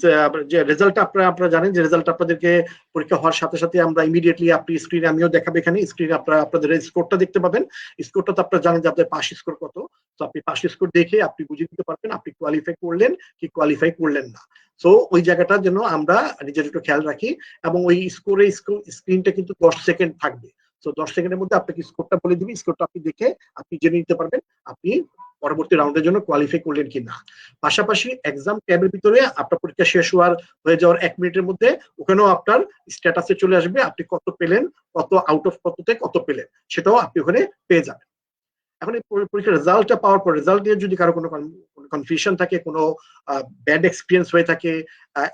যে রেজাল্ট আপনারা জানেন যে রেজাল্ট আপনাদেরকে পরীক্ষা হওয়ার সাথে সাথে আমরা ইমিডিয়েটলি আপনি স্ক্রিনে, আমিও দেখাবো এখানে স্ক্রিনে আপনাদের স্কোরটা দেখতে পাবেন। স্কোরটা তো আপনারা জানেন যে আপনাদের পাস স্কোর কত। তো আপনি পাস স্কোর দেখে আপনি বুঝে নিতে পারবেন আপনি কোয়ালিফাই করলেন কি কোয়ালিফাই করলেন না। সো ওই জায়গাটা যেন আমরা নিজের একটু খেয়াল রাখি, এবং ওই স্ক্রিনটা কিন্তু 10 সেকেন্ড থাকবে। তো 10 সেকেন্ডের মধ্যে আপনাকে স্কোরটা বলে দিবি, স্কোরটা আপনি দেখে আপনি জেনে নিতে পারবেন আপনি পরবর্তী রাউন্ডের জন্য কোয়ালিফাই করলেন কি না। পাশাপাশি এক্সাম ট্যাবের ভিতরে আপনার পরীক্ষা শেষ হয়ে যাওয়ার 1 মিনিটের মধ্যে ওখানেও আপনার স্ট্যাটাসে চলে আসবে আপনি কত পেলেন, কত আউট অফ কততে কত পেলেন, সেটাও আপনি ওখানে পেয়ে যাবেন। এখন এই পরীক্ষার রেজাল্টটা পাওয়ার পর, রেজাল্ট নিয়ে যদি কারো কোনো কনফিউশন থাকে, কোনো ব্যাড এক্সপিরিয়েন্স হয়ে থাকে,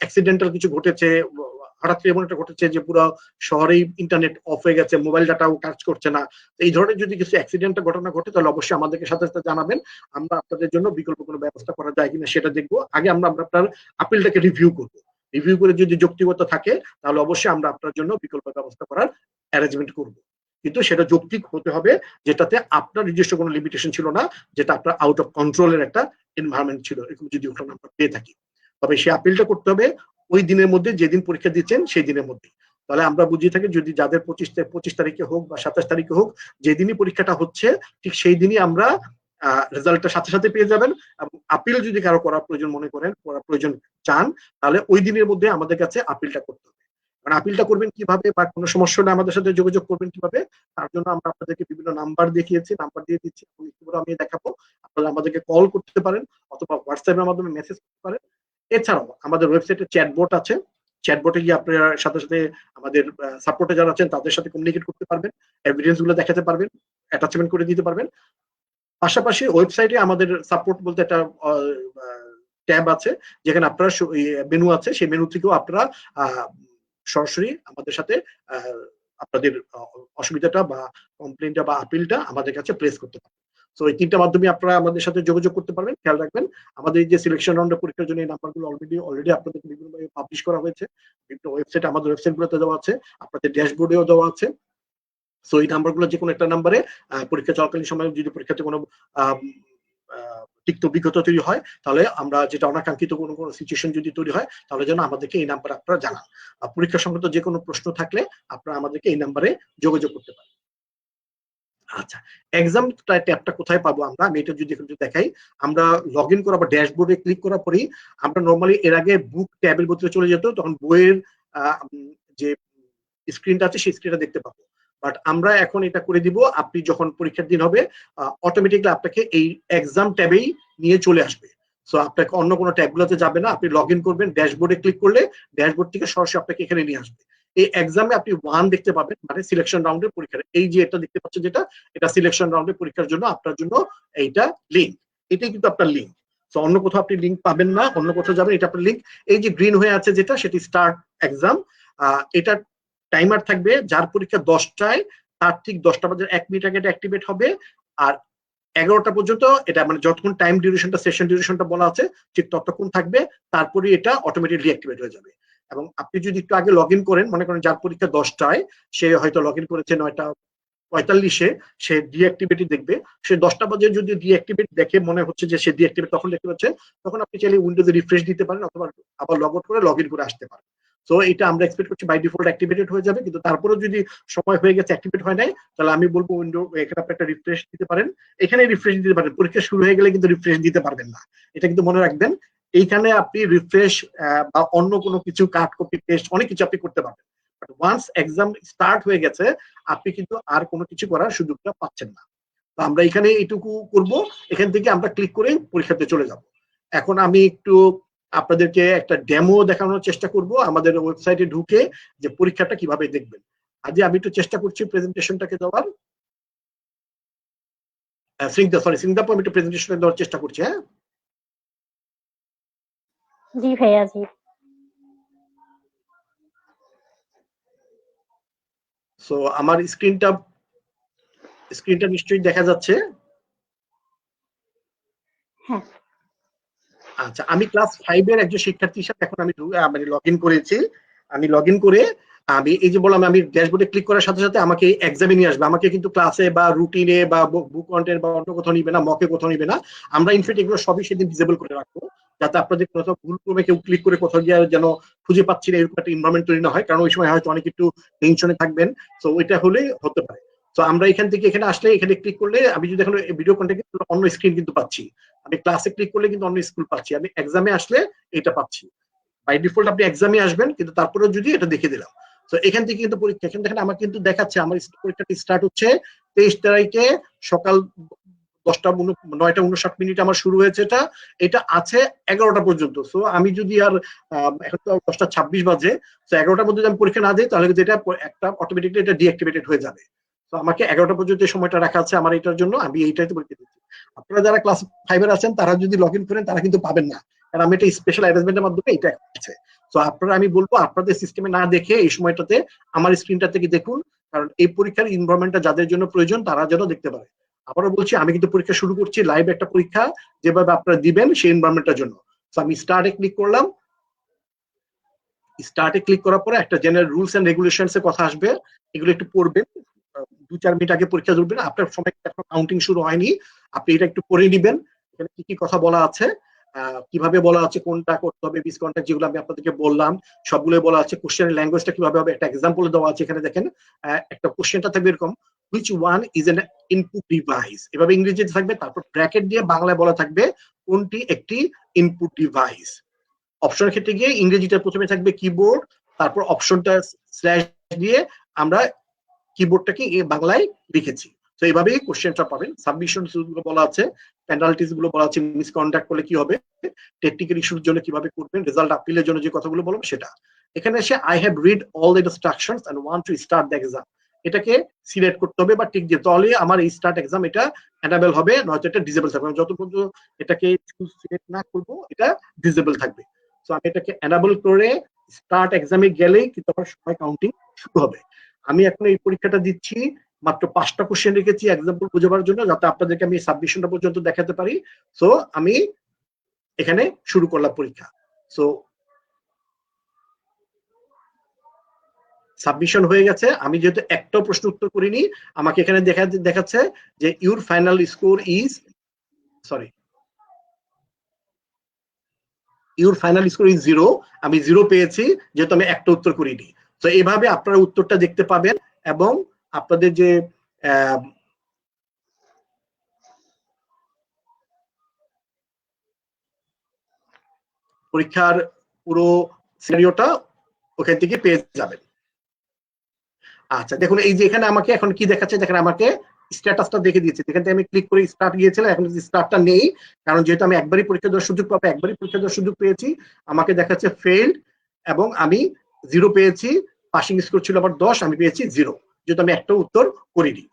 অ্যাক্সিডেন্টাল কিছু ঘটেছে, হঠাৎ এমন একটা ঘটেছে যে পুরো শহরেই ইন্টারনেট অফ হয়ে গেছে, মোবাইল ডাটাও কাজ করছে না, এই ধরনের যদি কিছু অ্যাক্সিডেন্টাল ঘটনা ঘটে তাহলে অবশ্যই আমাদেরকে সাথে সাথে জানাবেন। আমরা আপনাদের জন্য বিকল্প কোনো ব্যবস্থা করা যায় কিনা সেটা দেখবো। আগে আমরা আপনার আপিলটাকে রিভিউ করবো, রিভিউ করে যদি যৌক্তিকতা থাকে তাহলে অবশ্যই আমরা আপনার জন্য বিকল্প ব্যবস্থা করার অ্যারেঞ্জমেন্ট করবো। কিন্তু সেটা যৌক্তিক হতে হবে, যেটাতে আপনার নিজস্ব কোনো লিমিটেশন ছিল না, যেটা আপনার আউট অফ কন্ট্রোলের একটা এনভায়রনমেন্ট ছিল, এরকম যদি ওখানে আমরা পেয়ে থাকি। তবে সেই আপিলটা করতে হবে ওই দিনের মধ্যে, যেদিন পরীক্ষা দিচ্ছেন সেই দিনের মধ্যে। তাহলে আমরা বুঝিয়ে থাকি যদি যাদের 25 তারিখে হোক বা 27 তারিখে হোক, যেদিনই পরীক্ষাটা হচ্ছে ঠিক সেই দিনই আমরা রেজাল্টটা সাথে সাথে পেয়ে যাবেন। এবং আপিল যদি কারো করার প্রয়োজন মনে করেন, করার প্রয়োজন চান, তাহলে ওই দিনের মধ্যে আমাদের কাছে আপিলটা করতে হবে। কারণ আপিলটা করবেন কিভাবে বা কোনো সমস্যা হলে আমাদের সাথে যোগাযোগ করবেন কিভাবে, তার জন্য আমরা আপনাদেরকে বিভিন্ন নাম্বার দেখিয়েছি, নাম্বার দিয়ে দিচ্ছি, আমি দেখাবো। আপনারা আমাদেরকে কল করতে পারেন অথবা হোয়াটসঅ্যাপের মাধ্যমে মেসেজ করতে পারেন। এছাড়াও আমাদের ওয়েবসাইটে চ্যাটবোট আছে, চ্যাটবোটে গিয়ে আপনারা সাথে সাথে আমাদের সাপোর্টে যারা আছেন তাদের সাথে কমিউনিকেট করতে পারবেন, এভিডেন্স গুলো দেখাতে পারবেন, অ্যাটাচমেন্ট করে দিতে পারবেন। পাশাপাশি ওয়েবসাইটে আমাদের সাপোর্ট বলতে একটা ট্যাব আছে, যেখানে আপনারা মেনু আছে, সেই মেনু থেকেও আপনারা সরাসরি আমাদের সাথে আপনাদের অসুবিধাটা বা কমপ্লেনটা বা আপিলটা আমাদের কাছে প্লেস করতে পারবেন। তো এই 3টা মাধ্যমে আপনারা আমাদের সাথে যোগাযোগ করতে পারবেন। খেয়াল রাখবেন আমাদের যে সিলেকশন রাউন্ডের পরীক্ষার জন্য এই নাম্বারগুলো অলরেডি আপনাদের বিভিন্নভাবে পাবলিশ করা হয়েছে, বিভিন্ন ওয়েবসাইট, আমাদের ওয়েবসাইটগুলোতে দেওয়া আছে, আপনাদের ড্যাশবোর্ডেও দেওয়া আছে। সো এই নাম্বারগুলো যে কোনো একটা নাম্বারে পরীক্ষা চলাকালীন সময় যদি পরীক্ষাতে কোনো তিক্ত অভিজ্ঞতা তৈরি হয়, তাহলে আমরা যেটা অনাকাঙ্ক্ষিত কোনো সিচুয়েশন যদি তৈরি হয়, তাহলে যেন আমাদেরকে এই নাম্বারে আপনারা জানান। পরীক্ষা সংক্রান্ত যে কোনো প্রশ্ন থাকলে আপনারা আমাদেরকে এই নাম্বারে যোগাযোগ করতে পারেন। আচ্ছা, এক্সাম ট্যাবটা কোথায় পাবো আমরা, আমি এটা যদি একটু দেখাই। আমরা লগ ইন করা বা ড্যাশবোর্ডে ক্লিক করার পরেই আমরা নর্মালি এর আগে বুক ট্যাবের ভিতরে চলে যেত, তখন বইয়ের যে স্ক্রিনটা আছে সেই স্ক্রিনটা দেখতে পাবো। বাট আমরা এখন এটা করে দিব, আপনি যখন পরীক্ষার দিন হবে অটোমেটিকলি আপনাকে এই এক্সাম ট্যাবেই নিয়ে চলে আসবে। সো আপনাকে অন্য কোনো ট্যাবগুলোতে যাবে না, আপনি লগ ইন করবেন, ড্যাশবোর্ডে ক্লিক করলে ড্যাশবোর্ড থেকে সরাসরি আপনাকে এখানে নিয়ে আসবে। এই এক্সামে আপনি 1 দেখতে পাবেন, মানে সিলেকশন রাউন্ডের পরীক্ষা। এই যে এটা দেখতে পাচ্ছেন, যেটা এটা সিলেকশন রাউন্ডের পরীক্ষার জন্য আপনার জন্য এইটা লিঙ্ক, এটাই কিন্তু আপনার লিঙ্ক। সো অন্য কোথাও আপনি লিঙ্ক পাবেন না, অন্য কোথাও যাবেন, এটা আপনার লিঙ্ক। এই যে গ্রিন হয়ে আছে যেটা, সেটি স্টার্ট এক্সাম। এটা টাইমার থাকবে, যার পরীক্ষা 10টায় তার ঠিক 10টা বাজে 1 মিনিট আগে এটা অ্যাক্টিভেট হবে, আর 11টা পর্যন্ত এটা, মানে যতক্ষণ টাইম ডিউরেশনটা, সেশন ডিউরেশনটা বলা আছে ঠিক ততক্ষণ থাকবে, তারপরে এটা অটোমেটিক রিঅ্যাক্টিভেট হয়ে যাবে। এবং আপনি যদি একটু আগে লগ ইন করেন, মনে করেন যার পরীক্ষা 10টায়, সে হয়তো লগ ইন করেছে 9:45, সে ডিঅ্যাক্টিভেট দেখবে। সে 10টা বাজে যদি ডিঅ্যাক্টিভেট দেখে মনে হচ্ছে যে সে ডিঅ্যাক্টিভেট তখন দেখতে পাচ্ছে, তখন আপনি চাইলে উইন্ডোজে রিফ্রেশ দিতে পারেন অথবা আবার লগ আউট করে লগ ইন করে আসতে পারেন। তো এটা আমরা এক্সপেক্ট করছি বাই ডিফল্ট অ্যাক্টিভেটেড হয়ে যাবে, কিন্তু তারপরেও যদি সময় হয়ে গেছে অ্যাক্টিভেট হয় নাই, তাহলে আমি বলবো উইন্ডো এখানে আপনি একটা রিফ্রেশ দিতে পারেন, এখানে রিফ্রেশ দিতে পারেন। পরীক্ষা শুরু হয়ে গেলে কিন্তু রিফ্রেশ দিতে পারবেন না, এটা কিন্তু মনে রাখবেন। এইখানে আপনি রিফ্রেশ বা অন্য কোনো কিছু কাট কপি পেস্ট অনেক কিছু আপনি করতে পারবেন, বাট ওয়ান্স এক্সাম স্টার্ট হয়ে গেছে আপনি কিন্তু আর কোনো কিছু করার সুযোগটা পাচ্ছেন না। তো আমরা এখানে এইটুকু করব, এখান থেকে আমরা ক্লিক করে পরীক্ষাতে চলে যাব। এখন আমি একটু আপনাদেরকে একটা ডেমো দেখানোর চেষ্টা করব আমাদের ওয়েবসাইটে ঢুকে যে পরীক্ষাটা কিভাবে দেখবেন। আজকে আমি একটু চেষ্টা করছি প্রেজেন্টেশনটাকে দেওয়ার। স্নিগ্ধা আমি একটু প্রেজেন্টেশন দেওয়ার চেষ্টা করছি। হ্যাঁ, জি ভাইয়া, জি। সো আমার স্ক্রিনটা নিশ্চয়ই দেখা যাচ্ছে। হ্যাঁ। আচ্ছা, আমি ক্লাস 5 এর একজন শিক্ষার্থী হিসেবে এখন আমি মানে লগইন করেছি। আমি লগইন করে আমি এই যে বললাম আমি ড্যাশবোর্ডে ক্লিক করার সাথে সাথে আমাকে এক্সামে নিয়ে আসবে। আমাকে কিন্তু ক্লাসে বা রুটিনে বা বুক কন্টেন্ট বা অন্য কোথাও নিবে না, মকে কোথাও নিবে না। আমরা ইনফ্যাক্ট এগুলো সবই সেদিন ডিসেবল করে রাখবো, যাতে আপনাদের কোথাও ভুল ক্রমে কেউ ক্লিক করে কোথাও গিয়ে যেন খুঁজে পাচ্ছি না এরকম একটা এনভায়রনমেন্ট তৈরি না হয়, কারণ ওই সময় হয়তো অনেক একটু টেনশনে থাকবেন। তো ওইটা হলে হতে পারে। তো আমরা এখান থেকে এখানে আসলে এখানে ক্লিক করলে আমি যদি এখন ভিডিও কন্টেন্ট অন্য স্ক্রিন কিন্তু পাচ্ছি, আমি ক্লাসে ক্লিক করলে কিন্তু অন্য স্কুল পাচ্ছি, আমি এক্সামে আসলে এটা পাচ্ছি। বাই ডিফল্ট আপনি এক্সামে আসবেন, কিন্তু তারপরে যদি এটা দেখে দিলাম। তো এখান থেকে কিন্তু পরীক্ষা, এখানে দেখেন আমার কিন্তু দেখাচ্ছে আমার পরীক্ষাটি স্টার্ট হচ্ছে 23 তারিখে সকাল 9:59 আমার শুরু হয়েছে। এটা এটা আছে 11টা পর্যন্ত। সো আমি যদি আর এখন তো 10:26 বাজে, তো 11টার মধ্যে যদি আমি পরীক্ষা না দিই তাহলে কিন্তু এটা একটা অটোমেটিকলি এটা ডিঅ্যাক্টিভেটেড হয়ে যাবে। তো আমাকে 11টা পর্যন্ত এই সময়টা রাখা আছে আমার এটার জন্য, আমি এইটাই তো পরীক্ষা দিচ্ছি। আপনারা যারা ক্লাস 5 এর আছেন তারা যদি লগ ইন করেন তারা কিন্তু পাবেন না, কারণ আমি এটা স্পেশাল অ্যারেঞ্জমেন্টের মাধ্যমে এটা আছে। তো আপনারা, আমি বলবো আপনাদের সিস্টেমে না দেখে এই সময়টাতে আমার স্ক্রিনটা থেকে দেখুন, কারণ এই পরীক্ষার এনভায়রনমেন্টটা যাদের জন্য প্রয়োজন তারা যেন দেখতে পারে। আবারও বলছি, আমি কিন্তু পরীক্ষা শুরু করছি, লাইভ একটা পরীক্ষা যেভাবে আপনারা দিবেন সেই এনভায়রনমেন্টটার জন্য। তো আমি স্টার্টে ক্লিক করলাম। স্টার্টে ক্লিক করার পরে একটা জেনারেল রুলস এন্ড রেগুলেশনস এর কথা আসবে, এগুলো একটু পড়বেন। 2-4 মিনিট আগে পরীক্ষা ধরবেন, আপনার সময় এখন কাউন্টিং শুরু হয়নি, আপনি এটা একটু পড়ে নিবেন। এখানে কি কি কথা বলা আছে, কিভাবে বলা আছে, কোনটা করতে হবে, বিস কন্টাক্ট যেগুলো আমি আপনাদেরকে বললাম সবগুলো বলা আছে। কোশ্চেনের ল্যাঙ্গুয়েজটা কিভাবে হবে একটা এক্সাম্পল দেওয়া আছে। এখানে দেখেন একটা কোশ্চেনটা থাকবে এরকম, which one is an input device, এভাবে ইংরেজিতে থাকবে, তারপর ব্র্যাকেট দিয়ে বাংলায় বলা থাকবে কোনটি একটি ইনপুট ডিভাইস। অপশনের ক্ষেত্রে গিয়ে ইংরেজিটা প্রথমে থাকবে কিবোর্ড, তারপর অপশনটা স্ল্যাশ দিয়ে আমরা কিবোর্ডটাকে বাংলায় লিখেছি। তো এইভাবেই কোশ্চেনটা পাবেন। সাবমিশন গুলো বলা আছে, পেনাল্টিজ গুলো বলা আছে, মিসকন্ডাক্ট করলে কি হবে, টেকনিক্যাল ইস্যুর জন্য কিভাবে করবেন, রেজাল্ট আপিলের জন্য যে কথাগুলো বলবো সেটা। এখানে এসে I have read all the instructions and want to start the exam, এটাকে সিলেক্ট করতে হবে বা টিক দিয়ে, তাহলে আমার এই স্টার্ট এক্সাম এটা এনাবেল হবে, নয়তো এটা ডিসেবল থাকবে। যত পর্যন্ত এটাকে সিলেক্ট না করবো এটা ডিসেবল থাকবে। তো আমি এটাকে এনাবেল করে স্টার্ট এক্সামে গেলেই কিন্তু আমার সময় কাউন্টিং শুরু হবে। আমি এখন এই পরীক্ষাটা দিচ্ছি, মাত্র 5টা কোশ্চেন রেখেছি এক্সাম্পল বোঝাবার জন্য, যাতে আপনাদেরকে আমি সাবমিশনটা পর্যন্ত দেখাতে পারি। সো আমি এখানে শুরু করলাম পরীক্ষা। সো সাবমিশন হয়ে গেছে। আমি যেহেতু একটাও প্রশ্ন উত্তর করিনি, আমাকে এখানে দেখাচ্ছে যে your final score is, sorry, your final score is 0। আমি 0 পেয়েছি যেহেতু আমি একটা উত্তর করিনি। তো এইভাবে আপনারা উত্তরটা দেখতে পাবেন, এবং আপনাদের যে পরীক্ষার পুরো সিনারিওটা ওখান থেকে পেয়ে যাবেন। আচ্ছা দেখুন, এই যে এখানে আমাকে এখন কি দেখাচ্ছে, দেখেন আমাকে স্ট্যাটাসটা দেখে দিয়েছে। এখান থেকে আমি ক্লিক করে স্টার্ট গিয়েছিলাম, এখন স্টার্টটা নেই, কারণ যেহেতু আমি একবারই পরীক্ষা দেওয়ার সুযোগ পাবো, একবারই পরীক্ষা দেওয়ার সুযোগ পেয়েছি। আমাকে দেখাচ্ছে ফেইল্ড, এবং আমি 0 পেয়েছি। পাসিং স্কোর ছিল আবার 10, আমি পেয়েছি 0, যেহেতু আমি একটা উত্তর করিনি।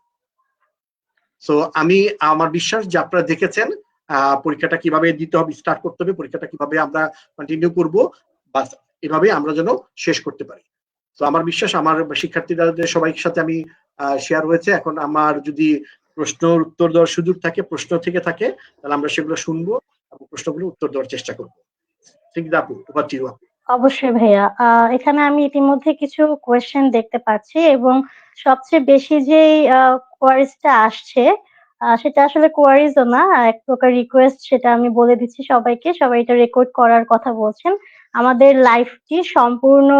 সো আমি, আমার বিশ্বাস যে আপনারা দেখেছেন পরীক্ষাটা কিভাবে দিতে হবে, স্টার্ট করতে হবে, পরীক্ষাটা কিভাবে আমরা কন্টিনিউ করব, বাস এভাবে আমরা যেন শেষ করতে পারি। তো আমার বিশ্বাস আমার শিক্ষার্থীদের সবাইয়ের সাথে আমি শেয়ার হয়েছে। এখন আমার যদি প্রশ্ন উত্তর দেওয়ার সুযোগ থাকে, প্রশ্ন থেকে থাকে, তাহলে আমরা সেগুলো শুনবো এবং প্রশ্নগুলো উত্তর দেওয়ার চেষ্টা করবো। ঠিক আছে আপু, ওভার টু ইউ আপু। অবশ্যই ভাইয়া। এখানে আমি ইতিমধ্যে কিছু কোয়েশ্চেন দেখতে পাচ্ছি, এবং সবচেয়ে বেশি যে কোয়ারিজটা আসছে, সেটা আসলে কোয়ারিজও না, এক প্রকার রিকোয়েস্ট। সেটা আমি বলে দিচ্ছি সবাইকে, সবাই এটা রেকর্ড করার কথা বলছেন। আমাদের লাইভটি সম্পূর্ণ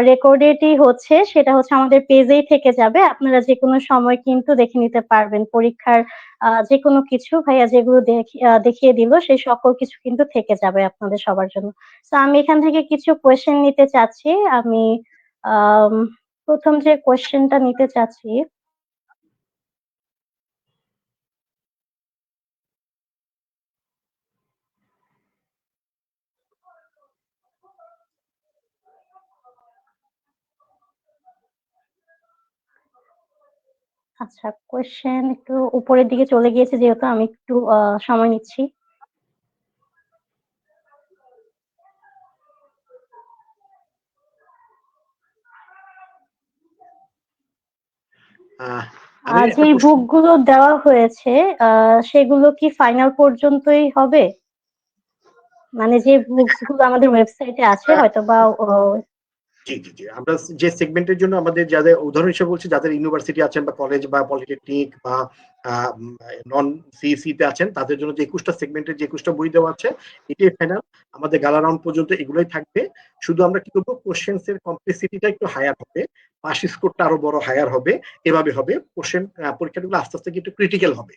রেকর্ডেডই হচ্ছে, সেটা হচ্ছে আমাদের পেজেই থেকে যাবে, আপনারা যে কোনো সময় কিন্তু দেখে নিতে পারবেন। পরীক্ষার যে কোনো কিছু ভাইয়া যেগুলো দেখিয়ে দিল সেই সকল কিছু কিন্তু থেকে যাবে আপনাদের সবার জন্য। তো আমি এখান থেকে কিছু কোয়েশ্চেন নিতে চাচ্ছি। আমি আম, প্রথম যে কোয়েশ্চেনটা নিতে চাচ্ছি, আচ্ছা, কোয়েশ্চেন একটু উপরের দিকে চলে গিয়েছে যেহেতু আমি একটু সময় নিচ্ছি। আমি যে একটা প্রশ্ন বুকগুলো দেওয়া হয়েছে সেগুলো কি ফাইনাল পর্যন্তই হবে? মানে যে বুকস গুলো আমাদের ওয়েবসাইটে আছে হয়তোবা জি, জি, জি। আমরা যে সেগমেন্টের জন্য আমাদের যাদের উদাহরণ হিসেবে বলছি যাদের ইউনিভার্সিটি আছেন বা কলেজ বা পলিটেকনিক বা নন সিইসি তে আছেন তাদের জন্য যে 21টা সেগমেন্টের যে 21টা বই দেওয়া আছে এটাই ফাইনাল। আমাদের গালা রাউন্ড পর্যন্ত এগুলোই থাকবে। শুধু আমরা কি করবো কোশ্চেন্স এর কমপ্লেক্সিটিটা একটু হায়ার হবে, পাস স্কোরটা আরো বড় হায়ার হবে, এভাবে হবে। কোশ্চেন পরীক্ষাগুলো আস্তে আস্তে একটু ক্রিটিক্যাল হবে।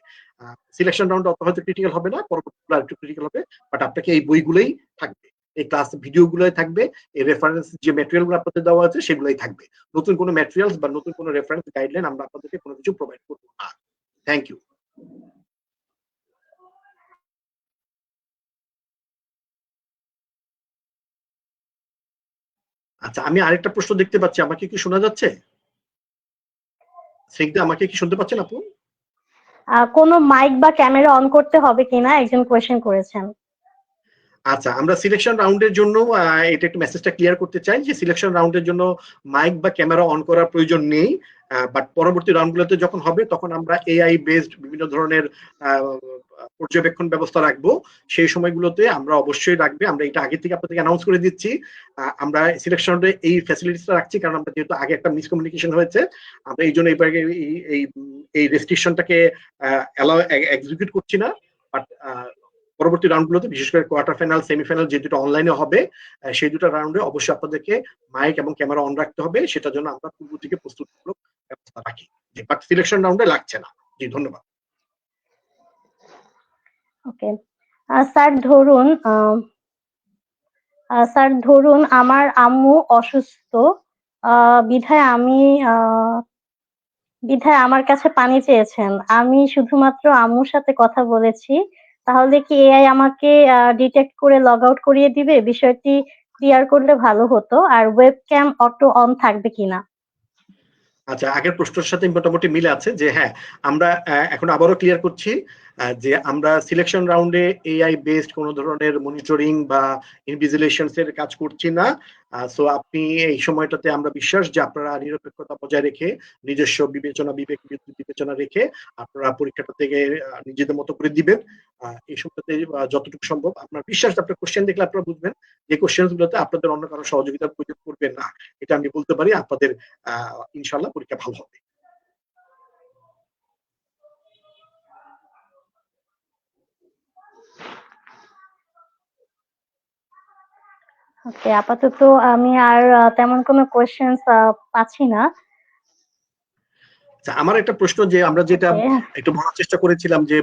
সিলেকশন রাউন্ড অত হয়তো ক্রিটিক্যাল হবে না, পরবর্তীগুলো একটু ক্রিটিক্যাল হবে, বাট আপনাকে এই বইগুলোই থাকবে, এই ক্লাস ভিডিওগুলোই থাকবে, এই রেফারেন্স যে ম্যাটেরিয়াল গুলো আপনাদের দেওয়া আছে সেগুলোই থাকবে। নতুন কোনো ম্যাটেরিয়ালস বা নতুন কোনো রেফারেন্স গাইডলাইন আমরা আপনাদেরকে কোনো কিছু প্রোভাইড করবো না। Thank you. আচ্ছা, আমি আরেকটা প্রশ্ন দেখতে পাচ্ছি, আমাকে কি শোনা যাচ্ছে? স্নিগ্ধা, আমাকে কি শুনতে পাচ্ছেন আপু? কোনো মাইক বা ক্যামেরা অন করতে হবে কিনা একজন কোয়েশ্চেন করেছেন। আচ্ছা, আমরা সিলেকশন রাউন্ডের জন্য এটা একটু মেসেজটা ক্লিয়ার করতে চাই যে সিলেকশন রাউন্ডের জন্য মাইক বা ক্যামেরা অন করার প্রয়োজন নেই, বাট পরবর্তী রাউন্ডগুলোতে যখন হবে তখন আমরা এআই বেসড বিভিন্ন ধরনের পর্যবেক্ষণ ব্যবস্থা রাখবো। সেই সময়গুলোতে আমরা অবশ্যই রাখবে, আমরা এটা আগে থেকে আপনাদেরকে অ্যানাউন্স করে দিচ্ছি। আমরা সিলেকশন রাউন্ডে এই ফ্যাসিলিটিসটা রাখছি কারণ আমরা যেহেতু আগে একটা মিসকমিউনিকেশন হয়েছে, আমরা এই জন্য এই রেস্ট্রিকশনটাকে এক্সিকিউট করছি না। বাট পরবর্তী রাউন্ডগুলোতে বিশেষ করে কোয়ার্টার ফাইনাল, সেমিফাইনাল যে দুটো অনলাইনে হবে সেই দুটো রাউন্ডে অবশ্যই আপনাদেরকে মাইক এবং ক্যামেরা অন রাখতে হবে, সেটার জন্য আমরা পূর্ব থেকে প্রস্তুতিমূলক ব্যবস্থা রাখি। বাট সিলেকশন রাউন্ডে লাগছে না। জি, ধন্যবাদ। ওকে। স্যার ধরুন স্যার ধরুন আমার আম্মু অসুস্থ, বিধায় আমি বিধায় আমার কাছে পানি চেয়েছেন, আমি শুধুমাত্র আম্মুর সাথে কথা বলেছি, তাহলে কি এআই আমাকে ডিটেক্ট করে লগ আউট করিয়ে দিবে? বিষয়টি ক্লিয়ার করলে ভালো হতো। আর ওয়েবক্যাম অটো অন থাকবে কিনা? আচ্ছা, আগের প্রশ্নের সাথে মোটামুটি মিলে আছে যে হ্যাঁ, আমরা এখন আবারও ক্লিয়ার করছি যে আমরা সিলেকশন রাউন্ডে এআই বেসড কোনো ধরনের মনিটরিং বা ইনভিজিলেশনস এর কাজ করছি না। সো আপনি এই সময়টাতে আমরা বিশ্বাস যে আপনারা নিরপেক্ষতা বজায় রেখে নিজস্ব বিবেচনা, বিবেক বিবেচনা রেখে আপনারা পরীক্ষাটা থেকে নিজেদের মতো করে দিবেন। এই সময়টাতে যতটুকু সম্ভব আপনার বিশ্বাস, আপনার কোশ্চেন দেখলে আপনারা বুঝবেন যে কোশ্চেন গুলোতে আপনাদের অন্য কারো সহযোগিতার প্রয়োজন পড়বে না, এটা আমি বলতে পারি। আপনাদের ইনশাল্লাহ পরীক্ষা ভালো হবে। ওকে, আপাতত আমি আর তেমন কোনো কোয়েশ্চেন্স পাচ্ছি না। আচ্ছা, আমার একটা প্রশ্ন যে আমরা যেটা ওকে। একটু বলার চেষ্টা করেছিলাম যে